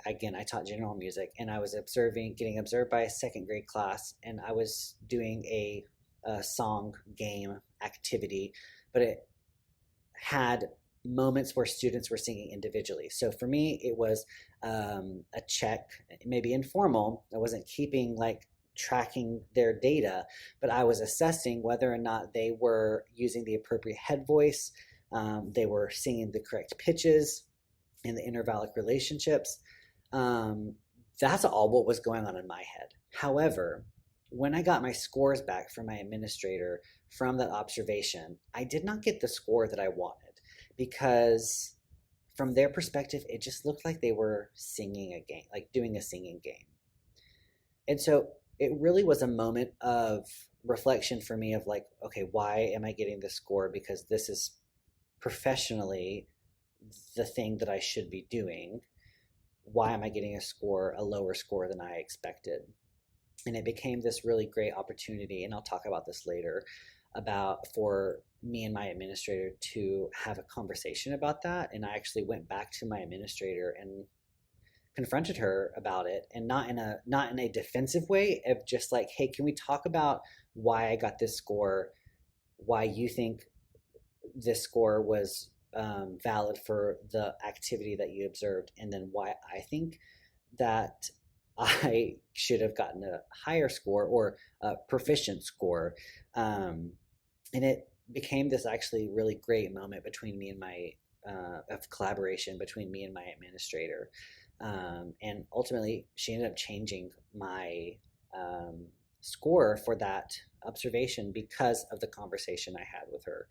Again, I taught general music, and I was getting observed by a second grade class, and I was doing a song game activity, but it had moments where students were singing individually. So for me, it was a check, maybe informal. I wasn't keeping tracking their data, but I was assessing whether or not they were using the appropriate head voice, they were singing the correct pitches and the intervallic relationships. That's all what was going on in my head. However, when I got my scores back from my administrator from that observation, I did not get the score that I wanted, because from their perspective, it just looked like they were singing a game, like doing a singing game. And so it really was a moment of reflection for me of okay, why am I getting this score? Because this is professionally the thing that I should be doing. Why am I getting a lower score than I expected? And it became this really great opportunity, and I'll talk about this later, for me and my administrator to have a conversation about that. And I actually went back to my administrator and confronted her about it, and not in a defensive way, of just hey, can we talk about why I got this score, why you think this score was valid for the activity that you observed, and then why I think that I should have gotten a higher score or a proficient score. And it became this actually really great moment between me and my of collaboration between me and my administrator. And ultimately, she ended up changing my score for that observation because of the conversation I had with her.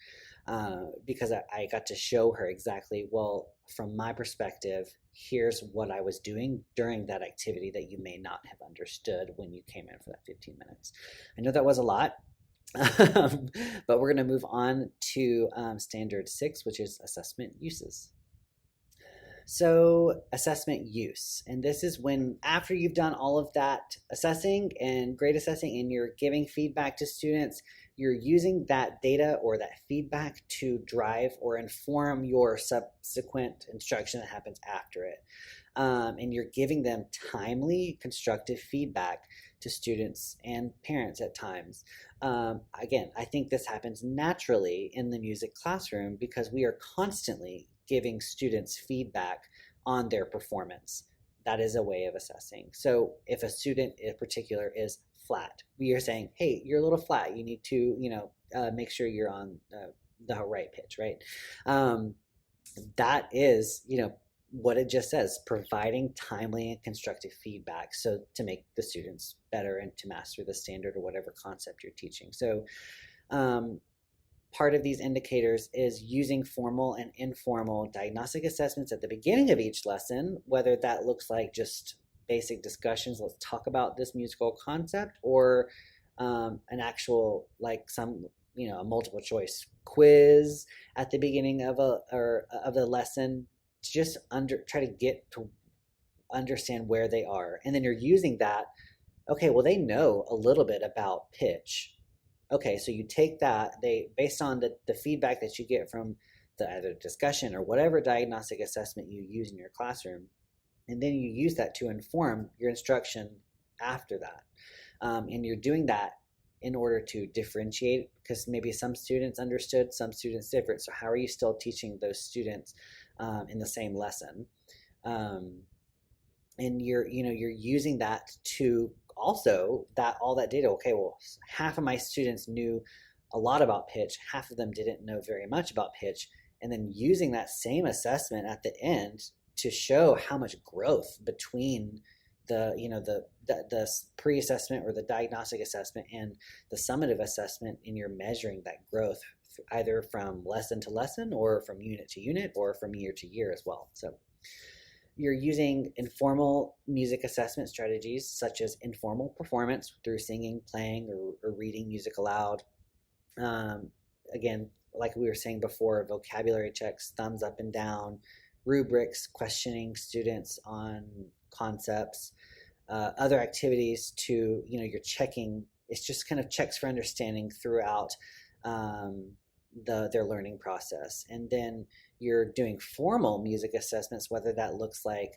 Because I got to show her exactly, well, from my perspective, here's what I was doing during that activity that you may not have understood when you came in for that 15 minutes. I know that was a lot, but we're going to move on to standard 6, which is assessment uses. So assessment use, and this is when, after you've done all of that assessing and grade assessing and you're giving feedback to students, you're using that data or that feedback to drive or inform your subsequent instruction that happens after it. And you're giving them timely, constructive feedback to students and parents at times. Again, I think this happens naturally in the music classroom because we are constantly giving students feedback on their performance. That is a way of assessing. So if a student in particular is flat, we are saying, hey, you're a little flat. You need to, make sure you're on the right pitch, right? That is, what it just says, providing timely and constructive feedback so to make the students better and to master the standard or whatever concept you're teaching. So part of these indicators is using formal and informal diagnostic assessments at the beginning of each lesson, whether that looks like just basic discussions, let's talk about this musical concept, or an actual, a multiple choice quiz at the beginning of the lesson, to just try to get to understand where they are. And then you're using that, okay, well, they know a little bit about pitch. Okay, so you take that, based on the feedback that you get from the either discussion or whatever diagnostic assessment you use in your classroom, and then you use that to inform your instruction after that. And you're doing that in order to differentiate, because maybe some students understood, some students different. So how are you still teaching those students in the same lesson? And you're using that to also all that data. Okay, well, half of my students knew a lot about pitch, half of them didn't know very much about pitch, and then using that same assessment at the end to show how much growth between the pre-assessment or the diagnostic assessment and the summative assessment, and you're measuring that growth either from lesson to lesson or from unit to unit or from year to year as well. So you're using informal music assessment strategies such as informal performance through singing, playing, or reading music aloud. Again, like we were saying before, vocabulary checks, thumbs up and down, rubrics, questioning students on concepts, other activities to, you're checking, it's just kind of checks for understanding throughout their learning process. And then you're doing formal music assessments, whether that looks like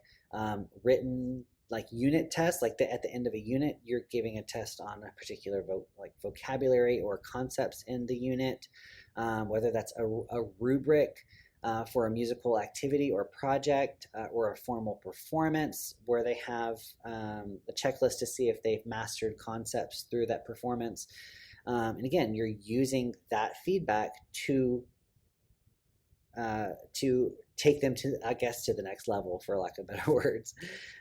written, like unit tests, like at the end of a unit, you're giving a test on a particular vocabulary or concepts in the unit, whether that's a rubric for a musical activity or project, or a formal performance where they have a checklist to see if they've mastered concepts through that performance. And again, you're using that feedback to take them to, I guess, to the next level, for lack of better words.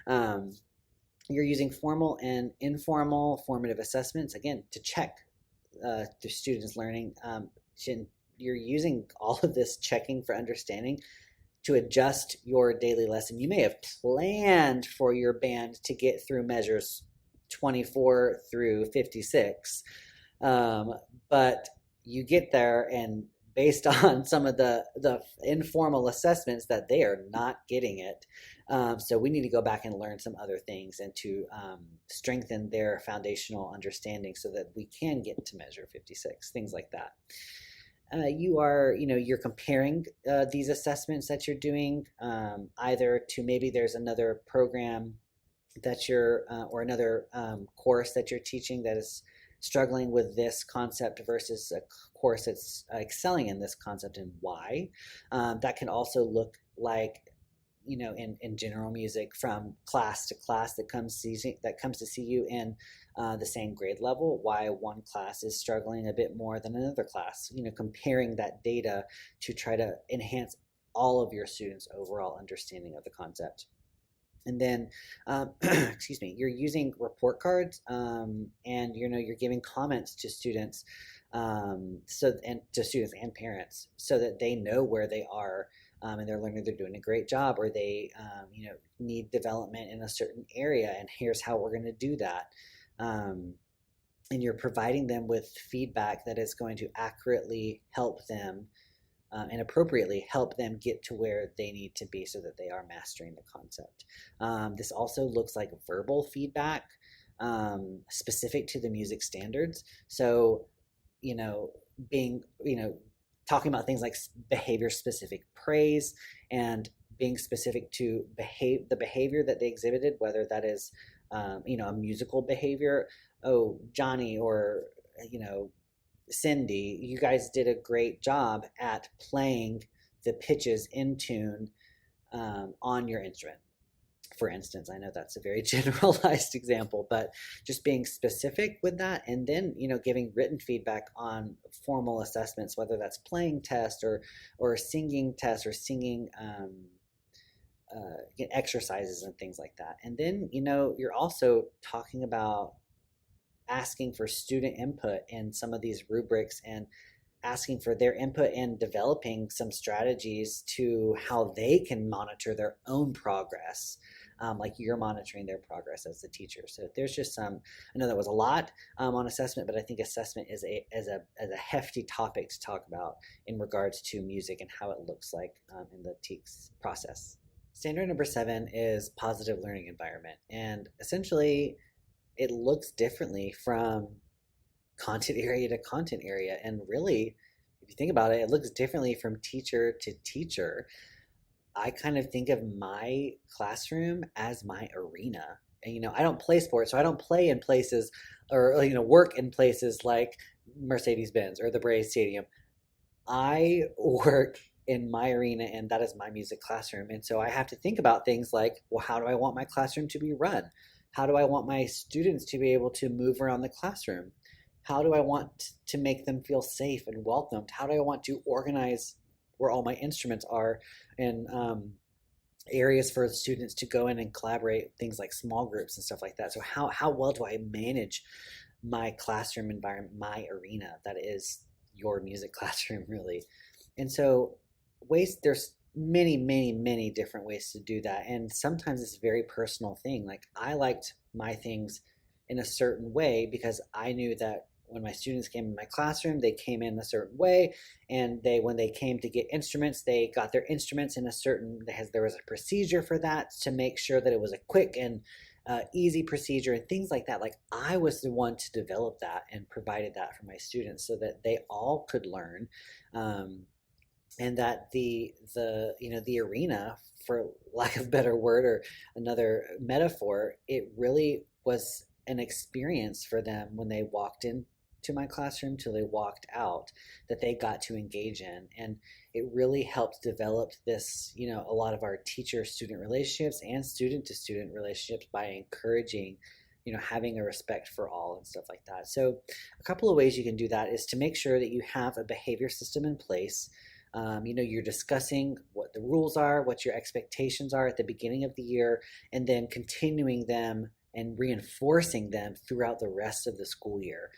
You're using formal and informal formative assessments, again, to check the students' learning. You're using all of this checking for understanding to adjust your daily lesson. You may have planned for your band to get through measures 24 through 56, but you get there, and based on some of the informal assessments, that they are not getting it. So we need to go back and learn some other things and to strengthen their foundational understanding so that we can get to measure 56, things like that. You're comparing these assessments that you're doing either to maybe there's another program that you're or another course that you're teaching that is struggling with this concept versus a course that's excelling in this concept, and why. That can also look like, in general music, from class to class that comes to see you in the same grade level, why one class is struggling a bit more than another class. Comparing that data to try to enhance all of your students' overall understanding of the concept. And then, excuse me, you're using report cards, and you're giving comments to students, and to students and parents, so that they know where they are, and they're learning they're doing a great job, or they need development in a certain area, and here's how we're going to do that. And you're providing them with feedback that is going to accurately help them and appropriately help them get to where they need to be so that they are mastering the concept. This also looks like verbal feedback specific to the music standards. So, talking about things like behavior-specific praise and being specific to the behavior that they exhibited, whether that is, a musical behavior. Oh, Johnny or, Cindy, you guys did a great job at playing the pitches in tune on your instrument. For instance, I know that's a very generalized example, but just being specific with that, and then giving written feedback on formal assessments, whether that's playing test or singing test or singing exercises and things like that. And then you're also talking about asking for student input in some of these rubrics, and asking for their input and developing some strategies to how they can monitor their own progress, like you're monitoring their progress as the teacher. So there's just I know that was a lot on assessment, but I think assessment is a hefty topic to talk about in regards to music and how it looks like in the TKES process. Standard number 7 is positive learning environment, and essentially it looks differently from content area to content area. And really, if you you think about it, it looks differently from teacher to teacher. I kind of think of my classroom as my arena. And, I don't play sports, so I don't play in places or, work in places like Mercedes-Benz or the Braves Stadium. I work in my arena, and that is my music classroom. And so I have to think about things like, well, how do I want my classroom to be run? How do I want my students to be able to move around the classroom? How do I want to make them feel safe and welcomed? How do I want to organize where all my instruments are and areas for students to go in and collaborate, things like small groups and stuff like that. So how well do I manage my classroom environment, my arena that is your music classroom, really? And so there's many different ways to do that. And sometimes it's a very personal thing. Like I liked my things in a certain way because I knew that when my students came in my classroom, they came in a certain way, and when they came to get instruments, they got their instruments in a certain. There was a procedure for that to make sure that it was a quick and easy procedure and things like that. Like I was the one to develop that and provided that for my students so that they all could learn, and that the arena, for lack of a better word or another metaphor, it really was an experience for them when they walked in to my classroom till they walked out, that they got to engage in. And it really helped develop this, a lot of our teacher-student relationships and student-to-student relationships by encouraging, having a respect for all and stuff like that. So a couple of ways you can do that is to make sure that you have a behavior system in place. You're discussing what the rules are, what your expectations are at the beginning of the year, and then continuing them and reinforcing them throughout the rest of the school year.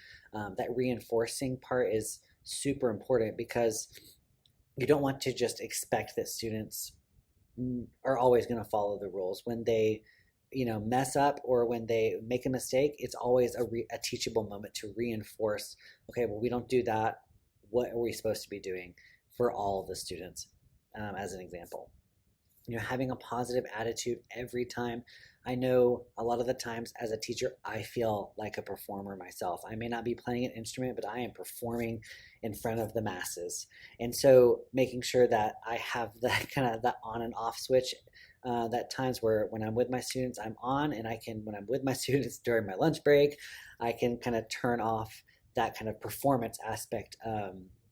That reinforcing part is super important because you don't want to just expect that students are always going to follow the rules. When they mess up or when they make a mistake, it's always a teachable moment to reinforce, okay, well, we don't do that. What are we supposed to be doing for all of the students, as an example? Having a positive attitude every time. I know a lot of the times as a teacher, I feel like a performer myself. I may not be playing an instrument, but I am performing in front of the masses. And so making sure that I have that kind of that on and off switch, that times where when I'm with my students, I'm on, and when I'm with my students during my lunch break, I can kind of turn off that kind of performance aspect.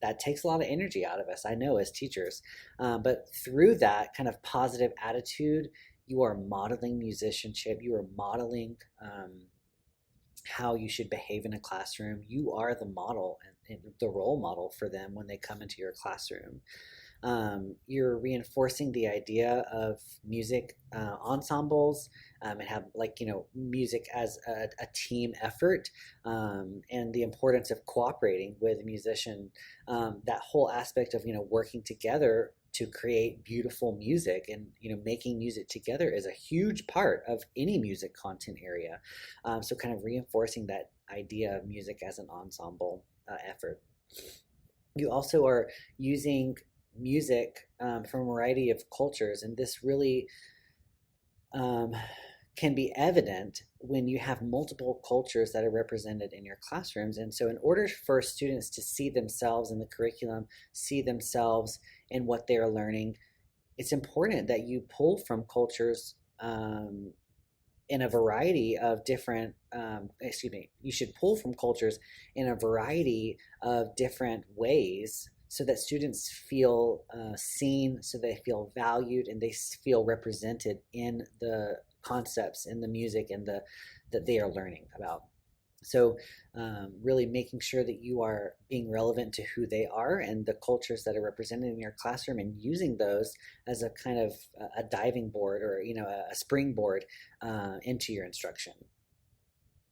That takes a lot of energy out of us, I know, as teachers. But through that kind of positive attitude, you are modeling musicianship. You are modeling how you should behave in a classroom. You are the model and the role model for them when they come into your classroom. You're reinforcing the idea of music ensembles, and have music as a team effort, and the importance of cooperating with a musician. That whole aspect of working together to create beautiful music and making music together is a huge part of any music content area. So kind of reinforcing that idea of music as an ensemble effort. You also are using music from a variety of cultures, and this really can be evident when you have multiple cultures that are represented in your classrooms. And so in order for students to see themselves in the curriculum, see themselves in what they're learning, it's important that you pull from cultures in a variety of different, you should pull from cultures in a variety of different ways so that students feel seen, so they feel valued, and they feel represented in the concepts in the music and that they are learning about. So really making sure that you are being relevant to who they are and the cultures that are represented in your classroom, and using those as a kind of a diving board or a springboard into your instruction.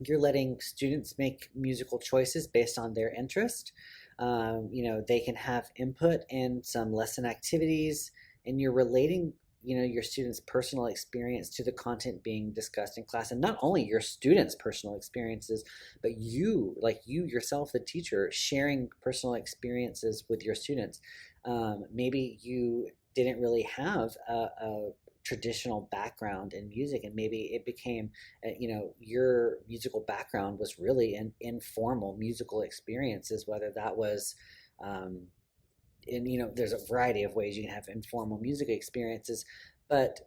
You're letting students make musical choices based on their interest. They can have input in some lesson activities, and you're relating your students' personal experience to the content being discussed in class. And not only your students' personal experiences, but you yourself, the teacher, sharing personal experiences with your students. Maybe you didn't really have a traditional background in music, and maybe it became your musical background was really an informal musical experiences, whether that was and there's a variety of ways you can have informal music experiences, but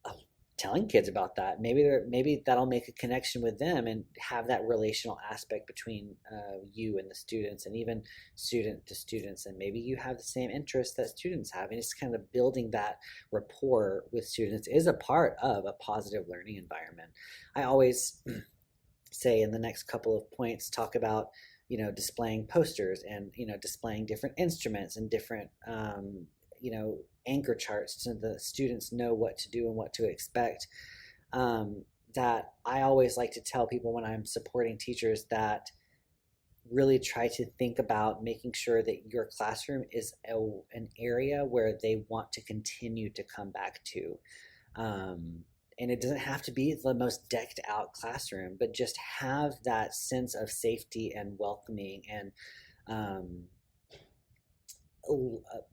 uh, telling kids about that, maybe that'll make a connection with them and have that relational aspect between you and the students, and even student to students, and maybe you have the same interests that students have, and it's kind of building that rapport with students is a part of a positive learning environment. I always say in the next couple of points talk about displaying posters and displaying different instruments and different anchor charts so the students know what to do and what to expect. That I always like to tell people when I'm supporting teachers that really try to think about making sure that your classroom is an area where they want to continue to come back to. Um, and it doesn't have to be the most decked out classroom, but just have that sense of safety and welcoming, and um,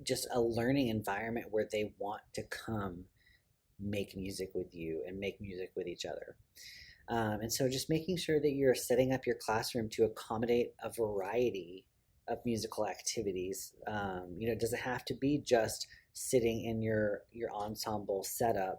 just a learning environment where they want to come make music with you and make music with each other. And so just making sure that you're setting up your classroom to accommodate a variety of musical activities. It doesn't have to be just sitting in your ensemble setup,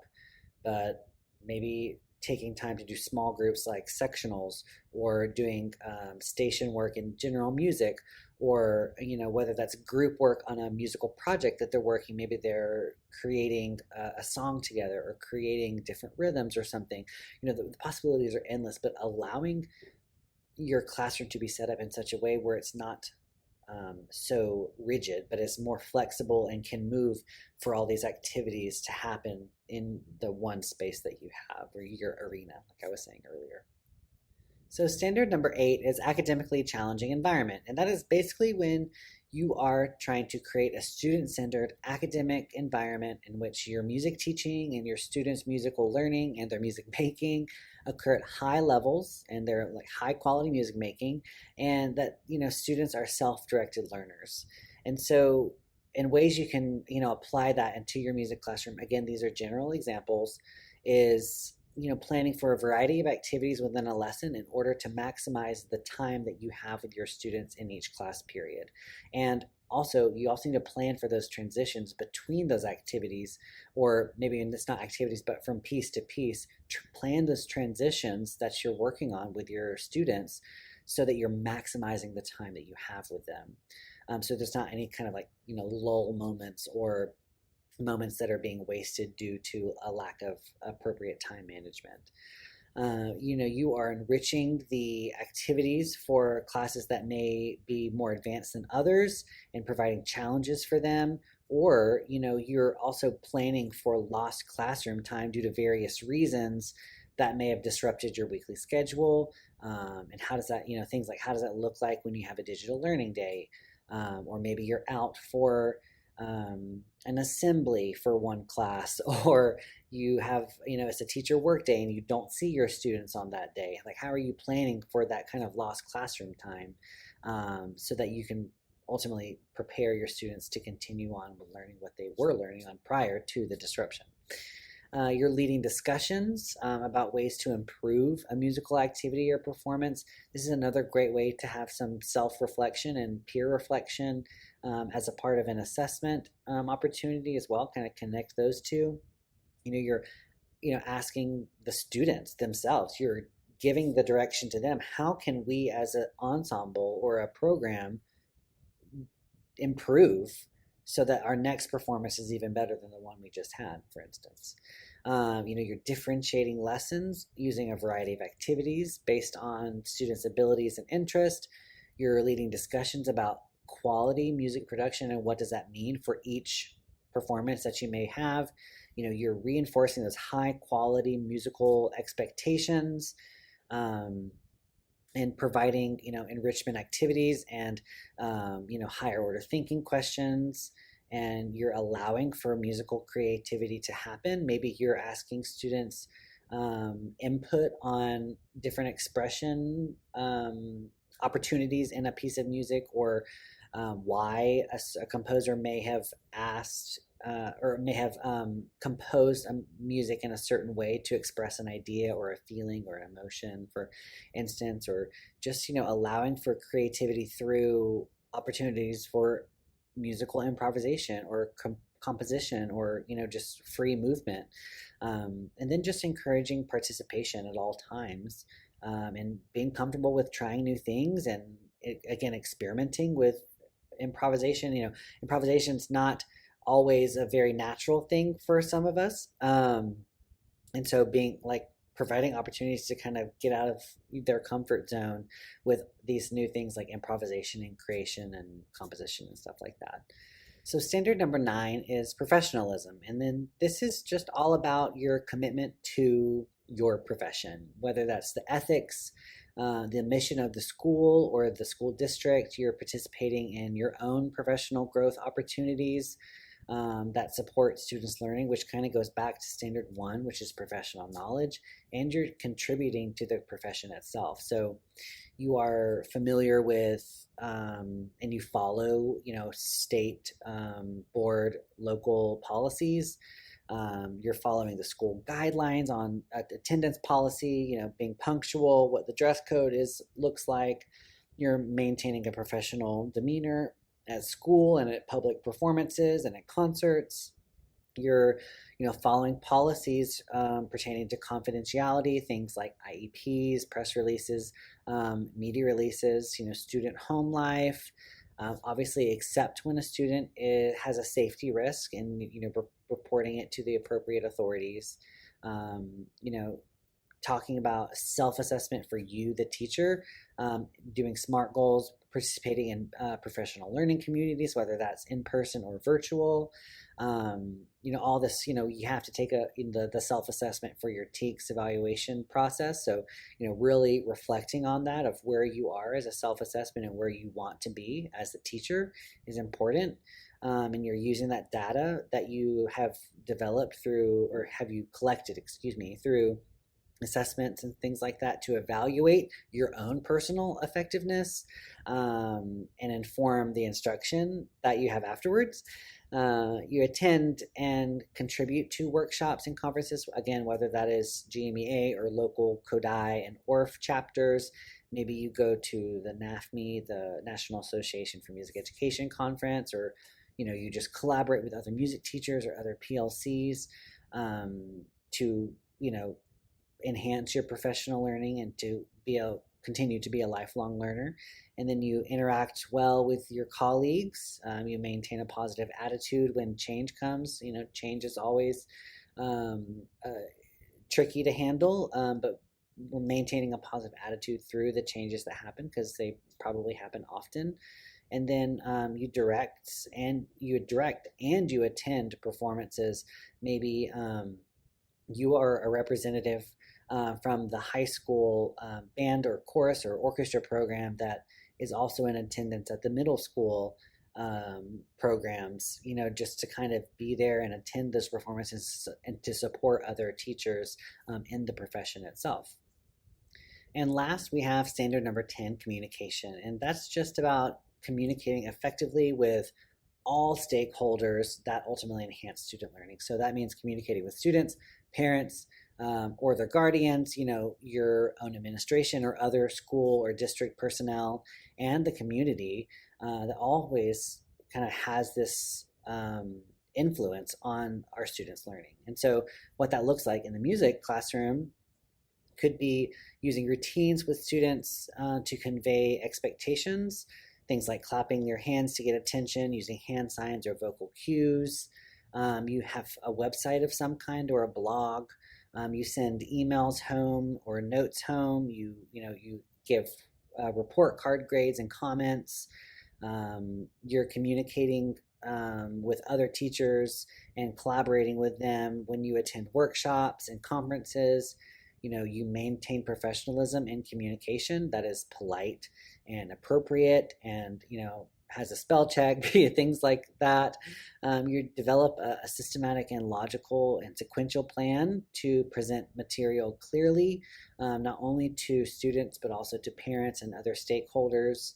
but maybe taking time to do small groups like sectionals, or doing station work in general music, or whether that's group work on a musical project that they're working, maybe they're creating a song together or creating different rhythms or something. The possibilities are endless, but allowing your classroom to be set up in such a way where it's not so rigid, but it's more flexible and can move for all these activities to happen in the one space that you have, or your arena, like I was saying earlier. So standard number 8 is academically challenging environment, and that is basically when you are trying to create a student-centered academic environment in which your music teaching and your students' musical learning and their music making occur at high levels, and they're like high quality music making, and that students are self-directed learners. And so in ways you can apply that into your music classroom, again, these are general examples, is planning for a variety of activities within a lesson in order to maximize the time that you have with your students in each class period. And also, you also need to plan for those transitions between those activities, or maybe it's not activities, but from piece to piece, plan those transitions that you're working on with your students so that you're maximizing the time that you have with them. So there's not any kind of lull moments or moments that are being wasted due to a lack of appropriate time management. You are enriching the activities for classes that may be more advanced than others and providing challenges for them, or you're also planning for lost classroom time due to various reasons that may have disrupted your weekly schedule. And how does that, things like how does that look like when you have a digital learning day, or maybe you're out for an assembly for one class, or you have, it's a teacher work day and you don't see your students on that day. Like, how are you planning for that kind of lost classroom time, so that you can ultimately prepare your students to continue on with learning what they were learning on prior to the disruption? You're leading discussions about ways to improve a musical activity or performance. This is another great way to have some self-reflection and peer reflection as a part of an assessment opportunity as well. Kind of connect those two. You're asking the students themselves. You're giving the direction to them. How can we as an ensemble or a program improve so that our next performance is even better than the one we just had, for instance? You're differentiating lessons using a variety of activities based on students' abilities and interest. You're leading discussions about quality music production and what does that mean for each performance that you may have. You're reinforcing those high quality musical expectations, and providing enrichment activities and higher order thinking questions, and you're allowing for musical creativity to happen. Maybe you're asking students input on different expression opportunities in a piece of music, or why a composer may have asked or may have composed music in a certain way to express an idea or a feeling or an emotion, for instance, or just allowing for creativity through opportunities for musical improvisation or composition or just free movement, and then just encouraging participation at all times, and being comfortable with trying new things and again experimenting with improvisation. Improvisation's not always a very natural thing for some of us, and so being like providing opportunities to kind of get out of their comfort zone with these new things like improvisation and creation and composition and stuff like that. So standard number 9 is professionalism. And then this is just all about your commitment to your profession, whether that's the ethics, the mission of the school or the school district. You're participating in your own professional growth opportunities that support students' learning, which kind of goes back to standard 1, which is professional knowledge, and you're contributing to the profession itself. So you are familiar with and you follow, state, board, local policies. You're following the school guidelines on attendance policy, being punctual, what the dress code looks like. You're maintaining a professional demeanor at school and at public performances and at concerts. You're following policies pertaining to confidentiality, things like IEPs, press releases, media releases, student home life. Obviously, except when a student has a safety risk, and reporting it to the appropriate authorities. Talking about self-assessment for you, the teacher, doing SMART goals, participating in professional learning communities, whether that's in person or virtual. All this, you have to take the self-assessment for your TKES evaluation process. So, really reflecting on that of where you are as a self-assessment and where you want to be as a teacher is important. And you're using that data that you have developed through, or have you collected, through assessments and things like that to evaluate your own personal effectiveness, and inform the instruction that you have afterwards. You attend and contribute to workshops and conferences, again, whether that is GMEA or local GaDOE and ORF chapters. Maybe you go to the NAFME, the National Association for Music Education conference, or you just collaborate with other music teachers or other PLCs to enhance your professional learning and to continue to be a lifelong learner. And then you interact well with your colleagues. You maintain a positive attitude when change comes. Change is always tricky to handle, but we're maintaining a positive attitude through the changes that happen, because they probably happen often. And then you direct and you attend performances. Maybe you are a representative from the high school band or chorus or orchestra program that is also in attendance at the middle school programs, just to kind of be there and attend those performances and to support other teachers in the profession itself. And last, we have standard number 10, communication. And that's just about communicating effectively with all stakeholders that ultimately enhance student learning. So that means communicating with students, parents, or their guardians, your own administration or other school or district personnel, and the community that always kind of has this influence on our students' learning. And so what that looks like in the music classroom could be using routines with students to convey expectations, things like clapping your hands to get attention, using hand signs or vocal cues. You have a website of some kind or a blog. You send emails home or notes home. You give report card grades and comments. You're communicating with other teachers and collaborating with them when you attend workshops and conferences. You maintain professionalism in communication that is polite and appropriate and, has a spell check, things like that. You develop a systematic and logical and sequential plan to present material clearly, not only to students, but also to parents and other stakeholders.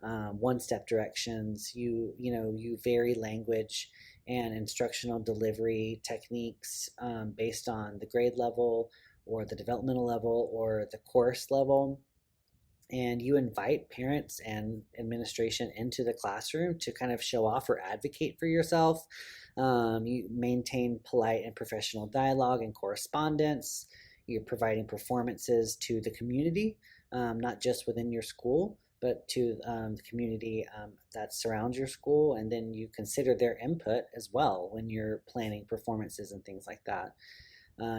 One-step directions. You vary language and instructional delivery techniques based on the grade level or the developmental level or the course level. and you invite parents and administration into the classroom to kind of show off or advocate for yourself. You maintain polite and professional dialogue and correspondence. You're providing performances to the community, not just within your school, but to the community that surrounds your school. And then you consider their input as well when you're planning performances and things like that.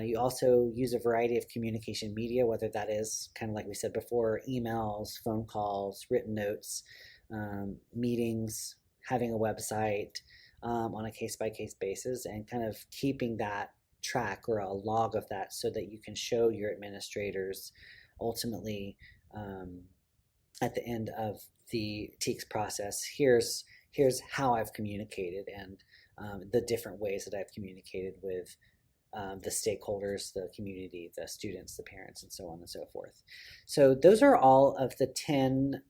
You also use a variety of communication media, whether that is kind of like we said before, emails, phone calls, written notes, meetings, having a website on a case-by-case basis, and kind of keeping that track or a log of that so that you can show your administrators ultimately at the end of the TKES process, here's how I've communicated and the different ways that I've communicated with the stakeholders, the community, the students, the parents, and so on and so forth. So those are all of the 10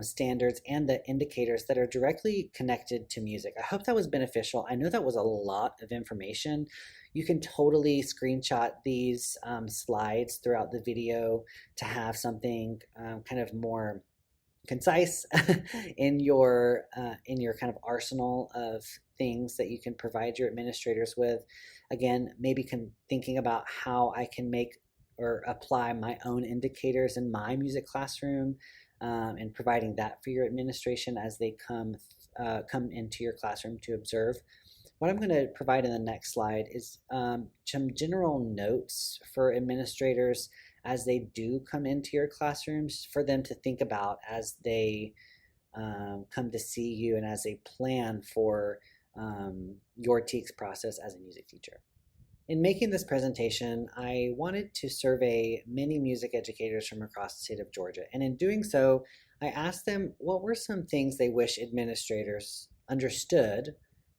standards and the indicators that are directly connected to music. I hope that was beneficial. I know that was a lot of information. You can totally screenshot these slides throughout the video to have something kind of more concise in your kind of arsenal of things that you can provide your administrators with. Again, maybe thinking about how I can make or apply my own indicators in my music classroom, and providing that for your administration as they come into your classroom to observe. What I'm going to provide in the next slide is some general notes for administrators as they do come into your classrooms, for them to think about as they come to see you and as they plan for your TKES process as a music teacher. In making this presentation, I wanted to survey many music educators from across the state of Georgia, and in doing so, I asked them what were some things they wish administrators understood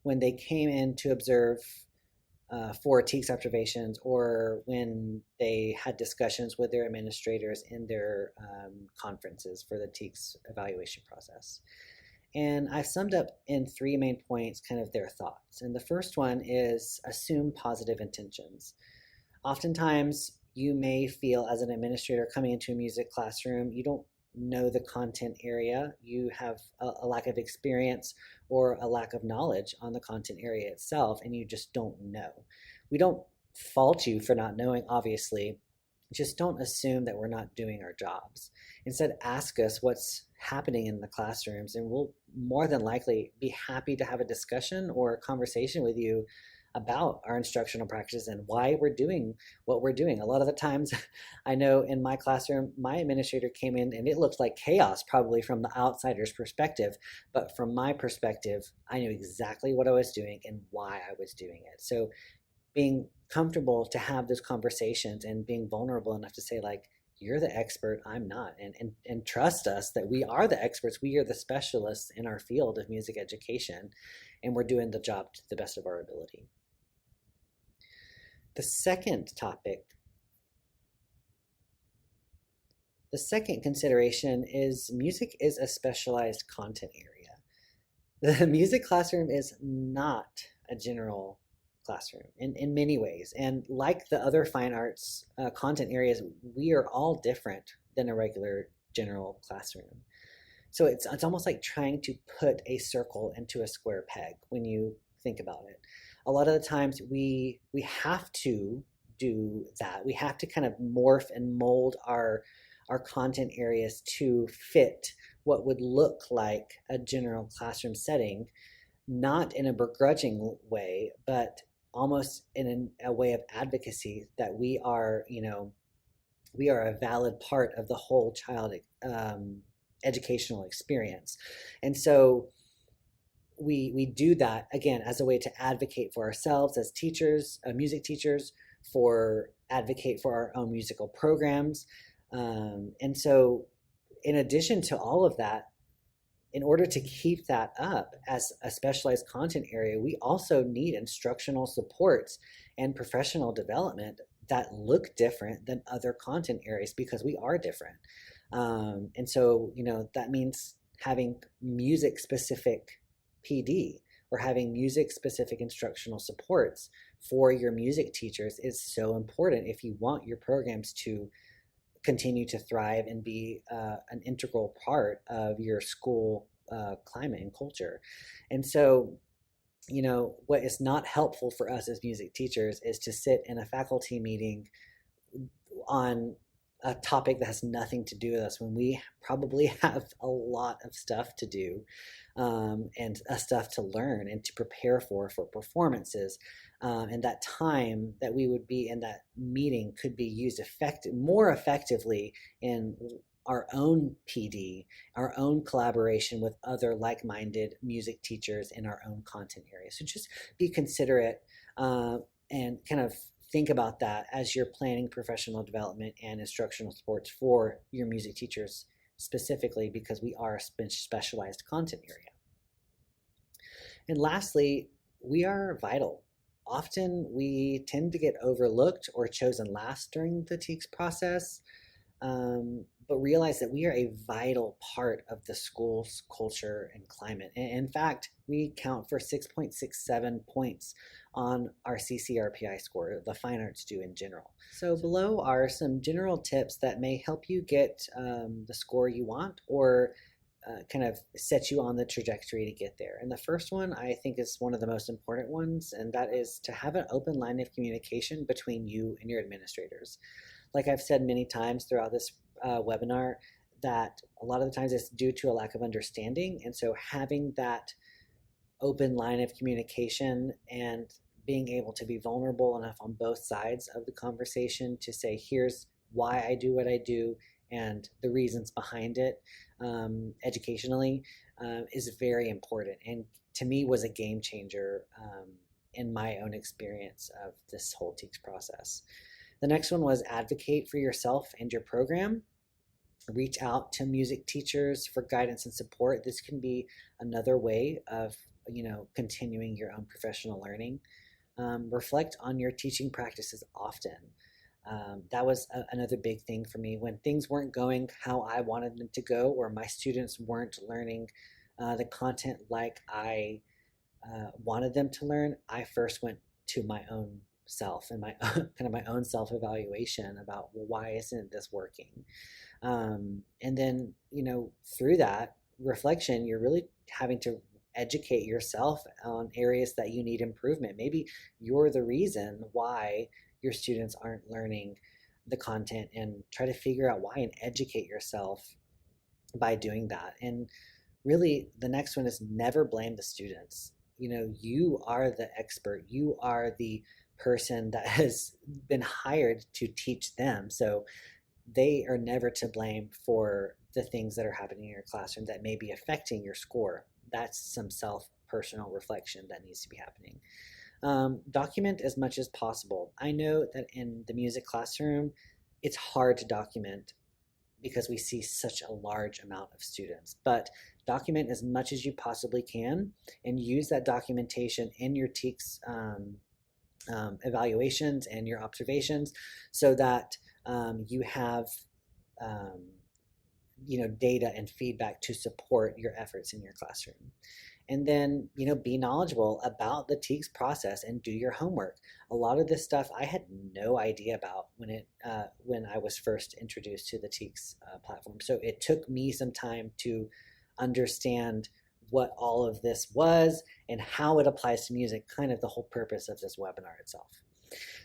when they came in to observe for TKES observations, or when they had discussions with their administrators in their conferences for the TKES evaluation process. And I've summed up in 3 main points kind of their thoughts. And the first one is assume positive intentions. Oftentimes, you may feel as an administrator coming into a music classroom, you don't know the content area, you have a lack of experience or a lack of knowledge on the content area itself, and you just don't know. We don't fault you for not knowing, obviously. Just don't assume that we're not doing our jobs. Instead, ask us what's happening in the classrooms, and we'll more than likely be happy to have a discussion or a conversation with you about our instructional practices and why we're doing what we're doing. A lot of the times, I know in my classroom, my administrator came in and it looked like chaos probably from the outsider's perspective, but from my perspective, I knew exactly what I was doing and why I was doing it. So being comfortable to have those conversations and being vulnerable enough to say, like, you're the expert, I'm not, and trust us that we are the experts, we are the specialists in our field of music education, and we're doing the job to the best of our ability. The second consideration is music is a specialized content area. The music classroom is not a general classroom in many ways, and like the other fine arts content areas, we are all different than a regular general classroom. So it's almost like trying to put a circle into a square peg when you think about it. A lot of the times we have to do that. We have to kind of morph and mold our content areas to fit what would look like a general classroom setting, not in a begrudging way, but almost in a way of advocacy that we are a valid part of the whole child educational experience. And so we do that, again, as a way to advocate for ourselves as teachers, music teachers, advocate for our own musical programs. And so in addition to all of that, in order to keep that up as a specialized content area, we also need instructional supports and professional development that look different than other content areas, because we are different. And so, that means having music-specific PD or having music-specific instructional supports for your music teachers is so important if you want your programs to continue to thrive and be an integral part of your school climate and culture. And so, what is not helpful for us as music teachers is to sit in a faculty meeting on a topic that has nothing to do with us when we probably have a lot of stuff to do, and stuff to learn and to prepare for performances. And that time that we would be in that meeting could be used more effectively in our own PD, our own collaboration with other like-minded music teachers in our own content area. So just be considerate and kind of think about that as you're planning professional development and instructional supports for your music teachers specifically, because we are a specialized content area. And lastly, we are vital. Often we tend to get overlooked or chosen last during the TKES process, but realize that we are a vital part of the school's culture and climate. And in fact, we count for 6.67 points on our CCRPI score, the fine arts do in general. So below are some general tips that may help you get the score you want, or kind of set you on the trajectory to get there. And the first one I think is one of the most important ones, and that is to have an open line of communication between you and your administrators. Like I've said many times throughout this webinar, that a lot of the times it's due to a lack of understanding. And so having that open line of communication and being able to be vulnerable enough on both sides of the conversation to say, here's why I do what I do and the reasons behind it educationally is very important, and to me was a game changer in my own experience of this whole TKES process. The next one was advocate for yourself and your program. Reach out to music teachers for guidance and support. This can be another way of continuing your own professional learning. Reflect on your teaching practices often. That was another big thing for me. When things weren't going how I wanted them to go, or my students weren't learning the content like I wanted them to learn, I first went to my own self and my my own self-evaluation about, well, why isn't this working? And then through that reflection, you're really having to educate yourself on areas that you need improvement. Maybe you're the reason why your students aren't learning the content, and try to figure out why and educate yourself by doing that. And really, the next one is never blame the students. You are the expert. You are the person that has been hired to teach them. So they are never to blame for the things that are happening in your classroom that may be affecting your score. That's some personal reflection that needs to be happening. Document as much as possible. I know that in the music classroom, it's hard to document because we see such a large amount of students, but document as much as you possibly can and use that documentation in your TKES evaluations and your observations, so that you have data and feedback to support your efforts in your classroom. And then, be knowledgeable about the TKES process and do your homework. A lot of this stuff I had no idea about when I was first introduced to the TKES platform. So it took me some time to understand what all of this was and how it applies to music, kind of the whole purpose of this webinar itself.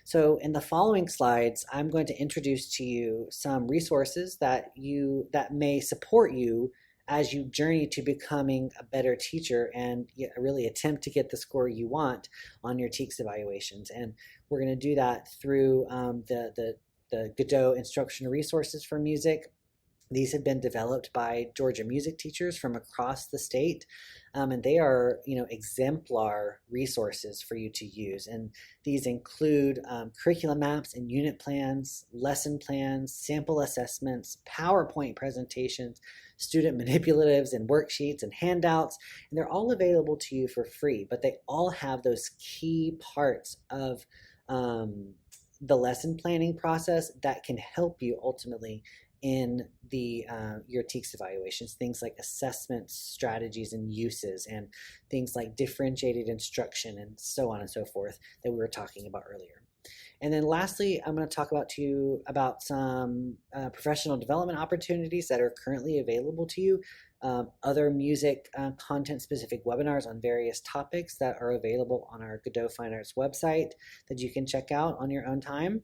So in the following slides, I'm going to introduce to you some resources that may support you as you journey to becoming a better teacher and really attempt to get the score you want on your TKES evaluations. And we're going to do that through the GaDOE instructional resources for music. These have been developed by Georgia music teachers from across the state, and they are, exemplar resources for you to use. And these include curriculum maps and unit plans, lesson plans, sample assessments, PowerPoint presentations, student manipulatives and worksheets and handouts, and they're all available to you for free, but they all have those key parts of the lesson planning process that can help you ultimately in your TKES evaluations, things like assessments, strategies, and uses, and things like differentiated instruction, and so on and so forth that we were talking about earlier. And then lastly, I'm going to talk to you about some professional development opportunities that are currently available to you, other music content-specific webinars on various topics that are available on our GaDOE Fine Arts website that you can check out on your own time.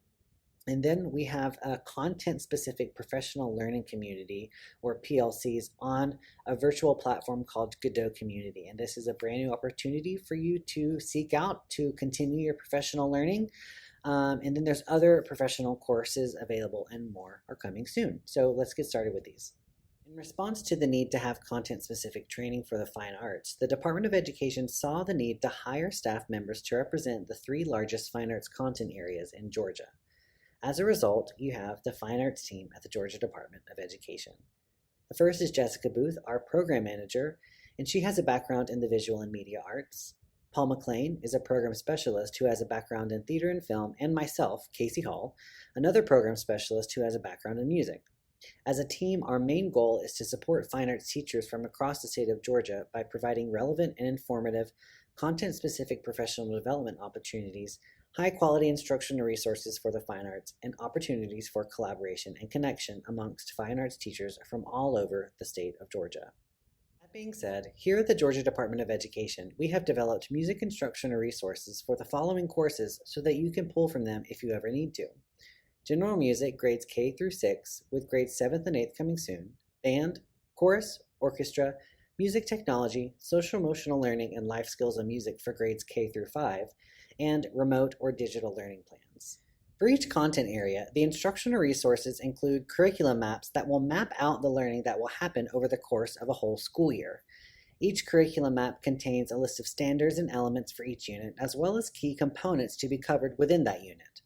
And then we have a content-specific professional learning community, or PLCs, on a virtual platform called GaDOE Community. And this is a brand new opportunity for you to seek out to continue your professional learning. And then there's other professional courses available, and more are coming soon. So let's get started with these. In response to the need to have content-specific training for the fine arts, the Department of Education saw the need to hire staff members to represent the 3 largest fine arts content areas in Georgia. As a result, you have the fine arts team at the Georgia Department of Education. The first is Jessica Booth, our program manager, and she has a background in the visual and media arts. Paul McLean is a program specialist who has a background in theater and film, and myself, Casey Hall, another program specialist who has a background in music. As a team, our main goal is to support fine arts teachers from across the state of Georgia by providing relevant and informative, content-specific professional development opportunities, high-quality instructional resources for the fine arts, and opportunities for collaboration and connection amongst fine arts teachers from all over the state of Georgia. That being said, here at the Georgia Department of Education, we have developed music instructional resources for the following courses so that you can pull from them if you ever need to. General Music, grades K through 6, with grades 7th and 8th coming soon. Band, Chorus, Orchestra, Music Technology, Social Emotional Learning, and Life Skills and Music for grades K through 5, and Remote or Digital Learning Plans. For each content area, the instructional resources include curriculum maps that will map out the learning that will happen over the course of a whole school year. Each curriculum map contains a list of standards and elements for each unit, as well as key components to be covered within that unit.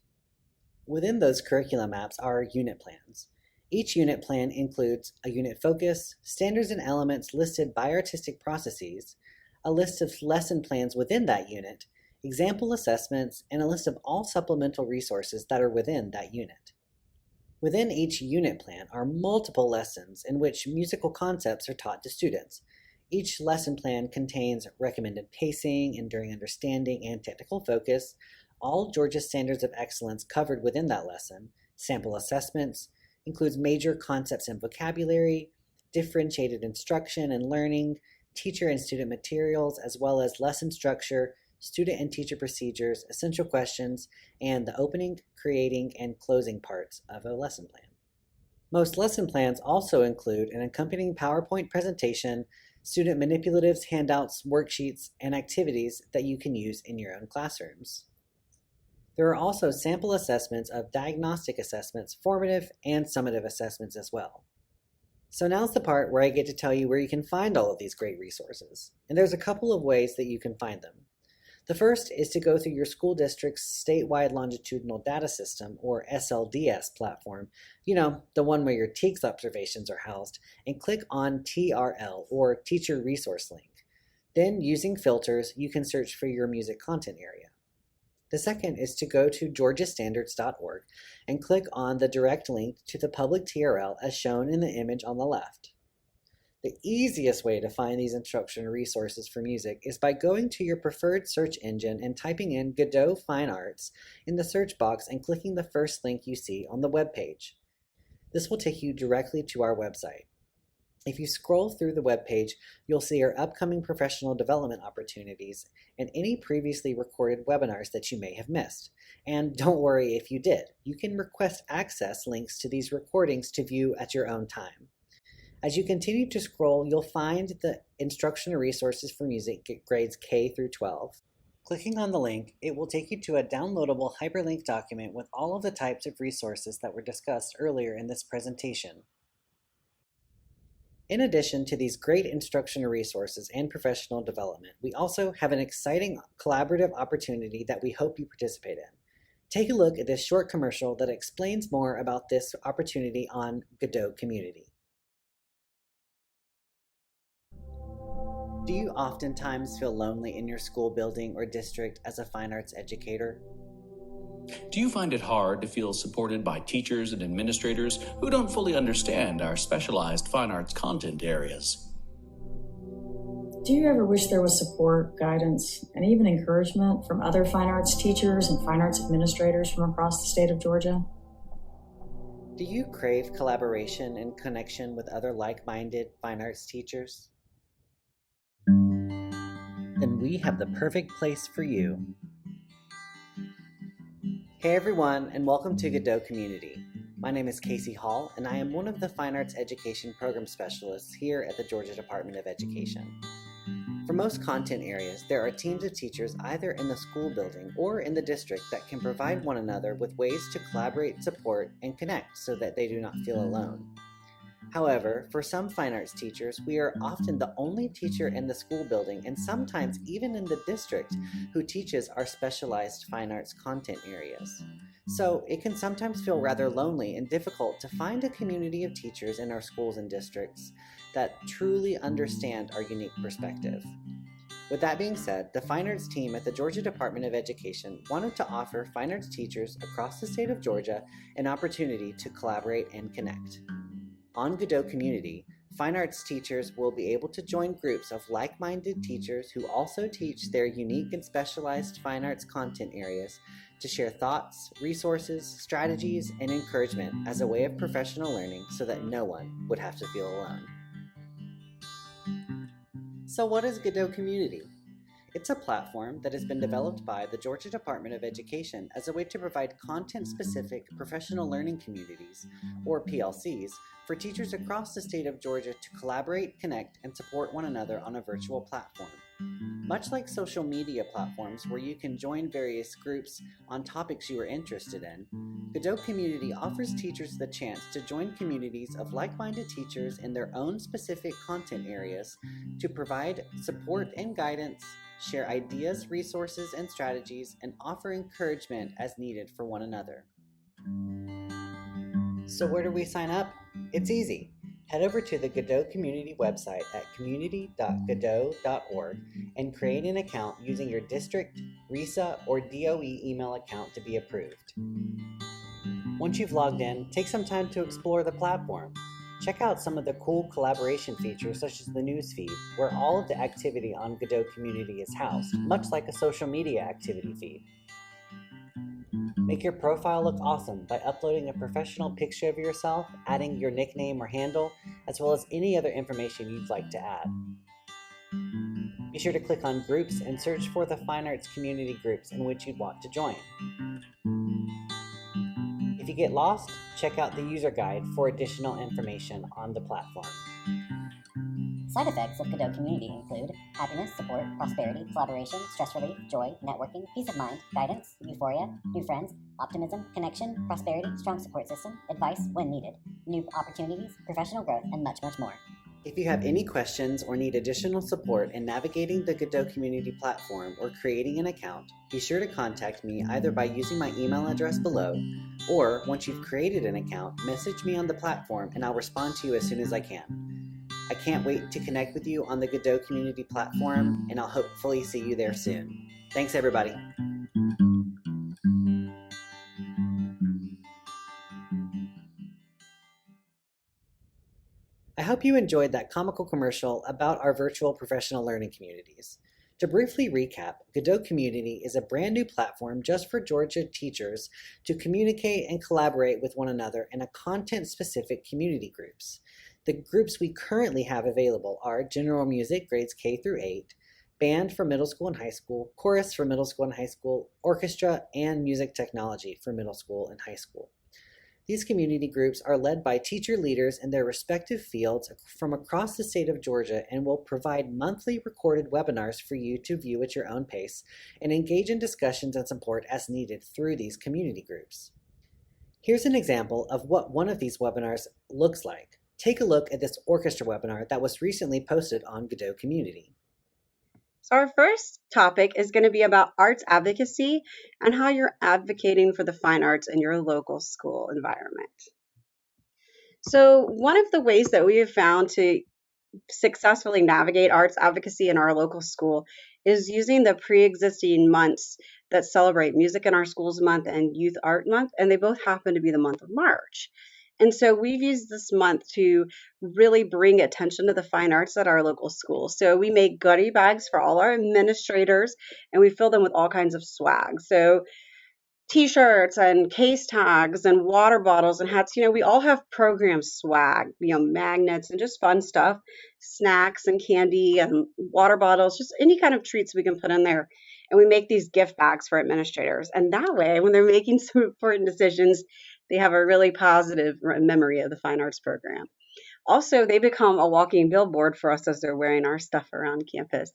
Within those curriculum maps are unit plans. Each unit plan includes a unit focus, standards and elements listed by artistic processes, a list of lesson plans within that unit, example assessments, and a list of all supplemental resources that are within that unit. Within each unit plan are multiple lessons in which musical concepts are taught to students. Each lesson plan contains recommended pacing, enduring understanding, and technical focus, all Georgia Standards of Excellence covered within that lesson, sample assessments, includes major concepts and vocabulary, differentiated instruction and learning, teacher and student materials, as well as lesson structure, student and teacher procedures, essential questions, and the opening, creating, and closing parts of a lesson plan. Most lesson plans also include an accompanying PowerPoint presentation, student manipulatives, handouts, worksheets, and activities that you can use in your own classrooms. There are also sample assessments of diagnostic assessments, formative, and summative assessments as well. So now's the part where I get to tell you where you can find all of these great resources. And there's a couple of ways that you can find them. The first is to go through your school district's statewide longitudinal data system, or SLDS platform, the one where your TKES observations are housed, and click on TRL, or Teacher Resource Link. Then, using filters, you can search for your music content area. The second is to go to georgiastandards.org and click on the direct link to the public TRL as shown in the image on the left. The easiest way to find these instructional resources for music is by going to your preferred search engine and typing in GaDOE Fine Arts in the search box and clicking the first link you see on the web page. This will take you directly to our website. If you scroll through the web page, you'll see our upcoming professional development opportunities and any previously recorded webinars that you may have missed. And don't worry if you did. You can request access links to these recordings to view at your own time. As you continue to scroll, you'll find the instructional resources for music grades K through 12. Clicking on the link, it will take you to a downloadable hyperlink document with all of the types of resources that were discussed earlier in this presentation. In addition to these great instructional resources and professional development, we also have an exciting collaborative opportunity that we hope you participate in. Take a look at this short commercial that explains more about this opportunity on GaDOE Community. Do you oftentimes feel lonely in your school building or district as a fine arts educator? Do you find it hard to feel supported by teachers and administrators who don't fully understand our specialized fine arts content areas? Do you ever wish there was support, guidance, and even encouragement from other fine arts teachers and fine arts administrators from across the state of Georgia? Do you crave collaboration and connection with other like-minded fine arts teachers? Then we have the perfect place for you. Hey everyone, and welcome to GaDOE Community. My name is Casey Hall, and I am one of the Fine Arts Education Program Specialists here at the Georgia Department of Education. For most content areas, there are teams of teachers either in the school building or in the district that can provide one another with ways to collaborate, support, and connect so that they do not feel alone. However, for some fine arts teachers, we are often the only teacher in the school building and sometimes even in the district who teaches our specialized fine arts content areas. So it can sometimes feel rather lonely and difficult to find a community of teachers in our schools and districts that truly understand our unique perspective. With that being said, the Fine Arts team at the Georgia Department of Education wanted to offer fine arts teachers across the state of Georgia an opportunity to collaborate and connect. On GaDOE Community, fine arts teachers will be able to join groups of like-minded teachers who also teach their unique and specialized fine arts content areas to share thoughts, resources, strategies, and encouragement as a way of professional learning so that no one would have to feel alone. So what is GaDOE Community? It's a platform that has been developed by the Georgia Department of Education as a way to provide content-specific professional learning communities, or PLCs, for teachers across the state of Georgia to collaborate, connect, and support one another on a virtual platform. Much like social media platforms where you can join various groups on topics you are interested in, GaDOE Community offers teachers the chance to join communities of like-minded teachers in their own specific content areas to provide support and guidance, share ideas, resources, and strategies, and offer encouragement as needed for one another. So where do we sign up? It's easy. Head over to the GaDOE Community website at community.gadoe.org and create an account using your district, RESA, or DOE email account to be approved. Once you've logged in, take some time to explore the platform. Check out some of the cool collaboration features such as the news feed, where all of the activity on GaDOE Community is housed, much like a social media activity feed. Make your profile look awesome by uploading a professional picture of yourself, adding your nickname or handle, as well as any other information you'd like to add. Be sure to click on Groups and search for the fine arts community groups in which you'd want to join. If you get lost, check out the user guide for additional information on the platform. Side effects of GaDOE Community include happiness, support, prosperity, collaboration, stress relief, joy, networking, peace of mind, guidance, euphoria, new friends, optimism, connection, prosperity, strong support system, advice when needed, new opportunities, professional growth, and much, much more. If you have any questions or need additional support in navigating the GaDOE Community platform or creating an account, be sure to contact me either by using my email address below, or once you've created an account, message me on the platform and I'll respond to you as soon as I can. I can't wait to connect with you on the GaDOE Community platform, and I'll hopefully see you there soon. Thanks, everybody. I hope you enjoyed that comical commercial about our virtual professional learning communities. To briefly recap, GaDOE Community is a brand new platform just for Georgia teachers to communicate and collaborate with one another in a content-specific community groups. The groups we currently have available are General Music, grades K through 8, Band for middle school and high school, Chorus for middle school and high school, Orchestra, and Music Technology for middle school and high school. These community groups are led by teacher leaders in their respective fields from across the state of Georgia and will provide monthly recorded webinars for you to view at your own pace and engage in discussions and support as needed through these community groups. Here's an example of what one of these webinars looks like. Take a look at this orchestra webinar that was recently posted on GaDOE Community. So our first topic is going to be about arts advocacy and how you're advocating for the fine arts in your local school environment. So one of the ways that we have found to successfully navigate arts advocacy in our local school is using the pre-existing months that celebrate Music in Our Schools Month and Youth Art Month, and they both happen to be the month of March. And so we've used this month to really bring attention to the fine arts at our local schools. So we make goodie bags for all our administrators, and we fill them with all kinds of swag. So t-shirts and case tags and water bottles and hats. We all have program swag, magnets and just fun stuff, snacks and candy and water bottles, just any kind of treats we can put in there. And we make these gift bags for administrators. And that way, when they're making some important decisions, they have a really positive memory of the fine arts program. Also, they become a walking billboard for us as they're wearing our stuff around campus.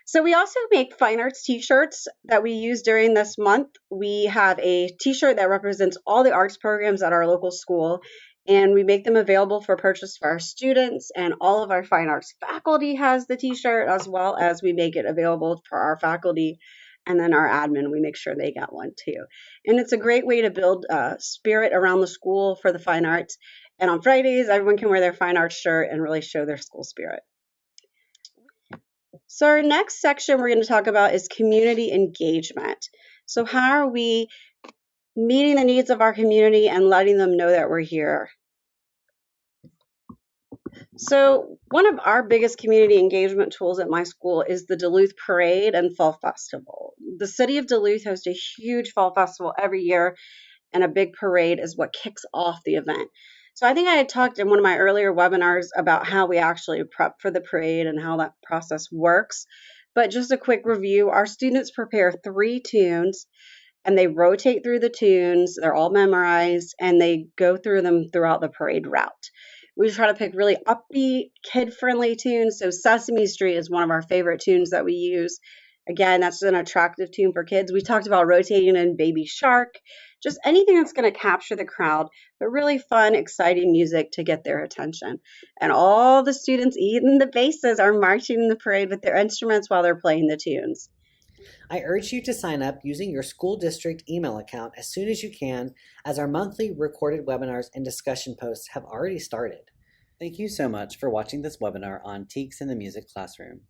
So we also make fine arts t-shirts that we use during this month. We have a t-shirt that represents all the arts programs at our local school, and we make them available for purchase for our students, and all of our fine arts faculty has the t-shirt, as well as we make it available for our faculty, and then our admin, we make sure they got one too. And it's a great way to build spirit around the school for the fine arts. And on Fridays, everyone can wear their fine arts shirt and really show their school spirit. So our next section we're going to talk about is community engagement. So how are we meeting the needs of our community and letting them know that we're here? So one of our biggest community engagement tools at my school is the Duluth Parade and Fall Festival. The city of Duluth hosts a huge fall festival every year, and a big parade is what kicks off the event. So I think I had talked in one of my earlier webinars about how we actually prep for the parade and how that process works. But just a quick review, our students prepare 3 tunes and they rotate through the tunes. They're all memorized and they go through them throughout the parade route. We try to pick really upbeat, kid-friendly tunes. So Sesame Street is one of our favorite tunes that we use. Again, that's an attractive tune for kids. We talked about rotating in Baby Shark, just anything that's going to capture the crowd, but really fun, exciting music to get their attention. And all the students eating the bases are marching in the parade with their instruments while they're playing the tunes. I urge you to sign up using your school district email account as soon as you can, as our monthly recorded webinars and discussion posts have already started. Thank you so much for watching this webinar on TKES in the Music Classroom.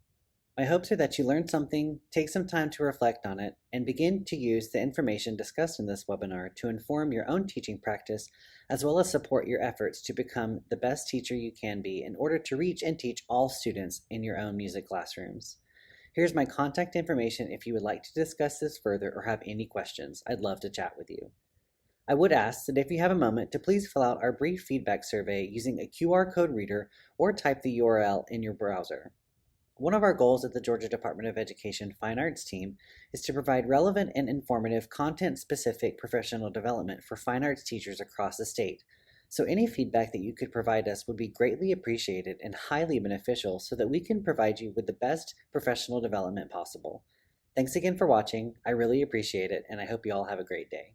My hopes are that you learned something, take some time to reflect on it, and begin to use the information discussed in this webinar to inform your own teaching practice, as well as support your efforts to become the best teacher you can be in order to reach and teach all students in your own music classrooms. Here's my contact information if you would like to discuss this further or have any questions. I'd love to chat with you. I would ask that if you have a moment to please fill out our brief feedback survey using a QR code reader or type the URL in your browser. One of our goals at the Georgia Department of Education Fine Arts team is to provide relevant and informative content-specific professional development for fine arts teachers across the state. So any feedback that you could provide us would be greatly appreciated and highly beneficial so that we can provide you with the best professional development possible. Thanks again for watching. I really appreciate it, and I hope you all have a great day.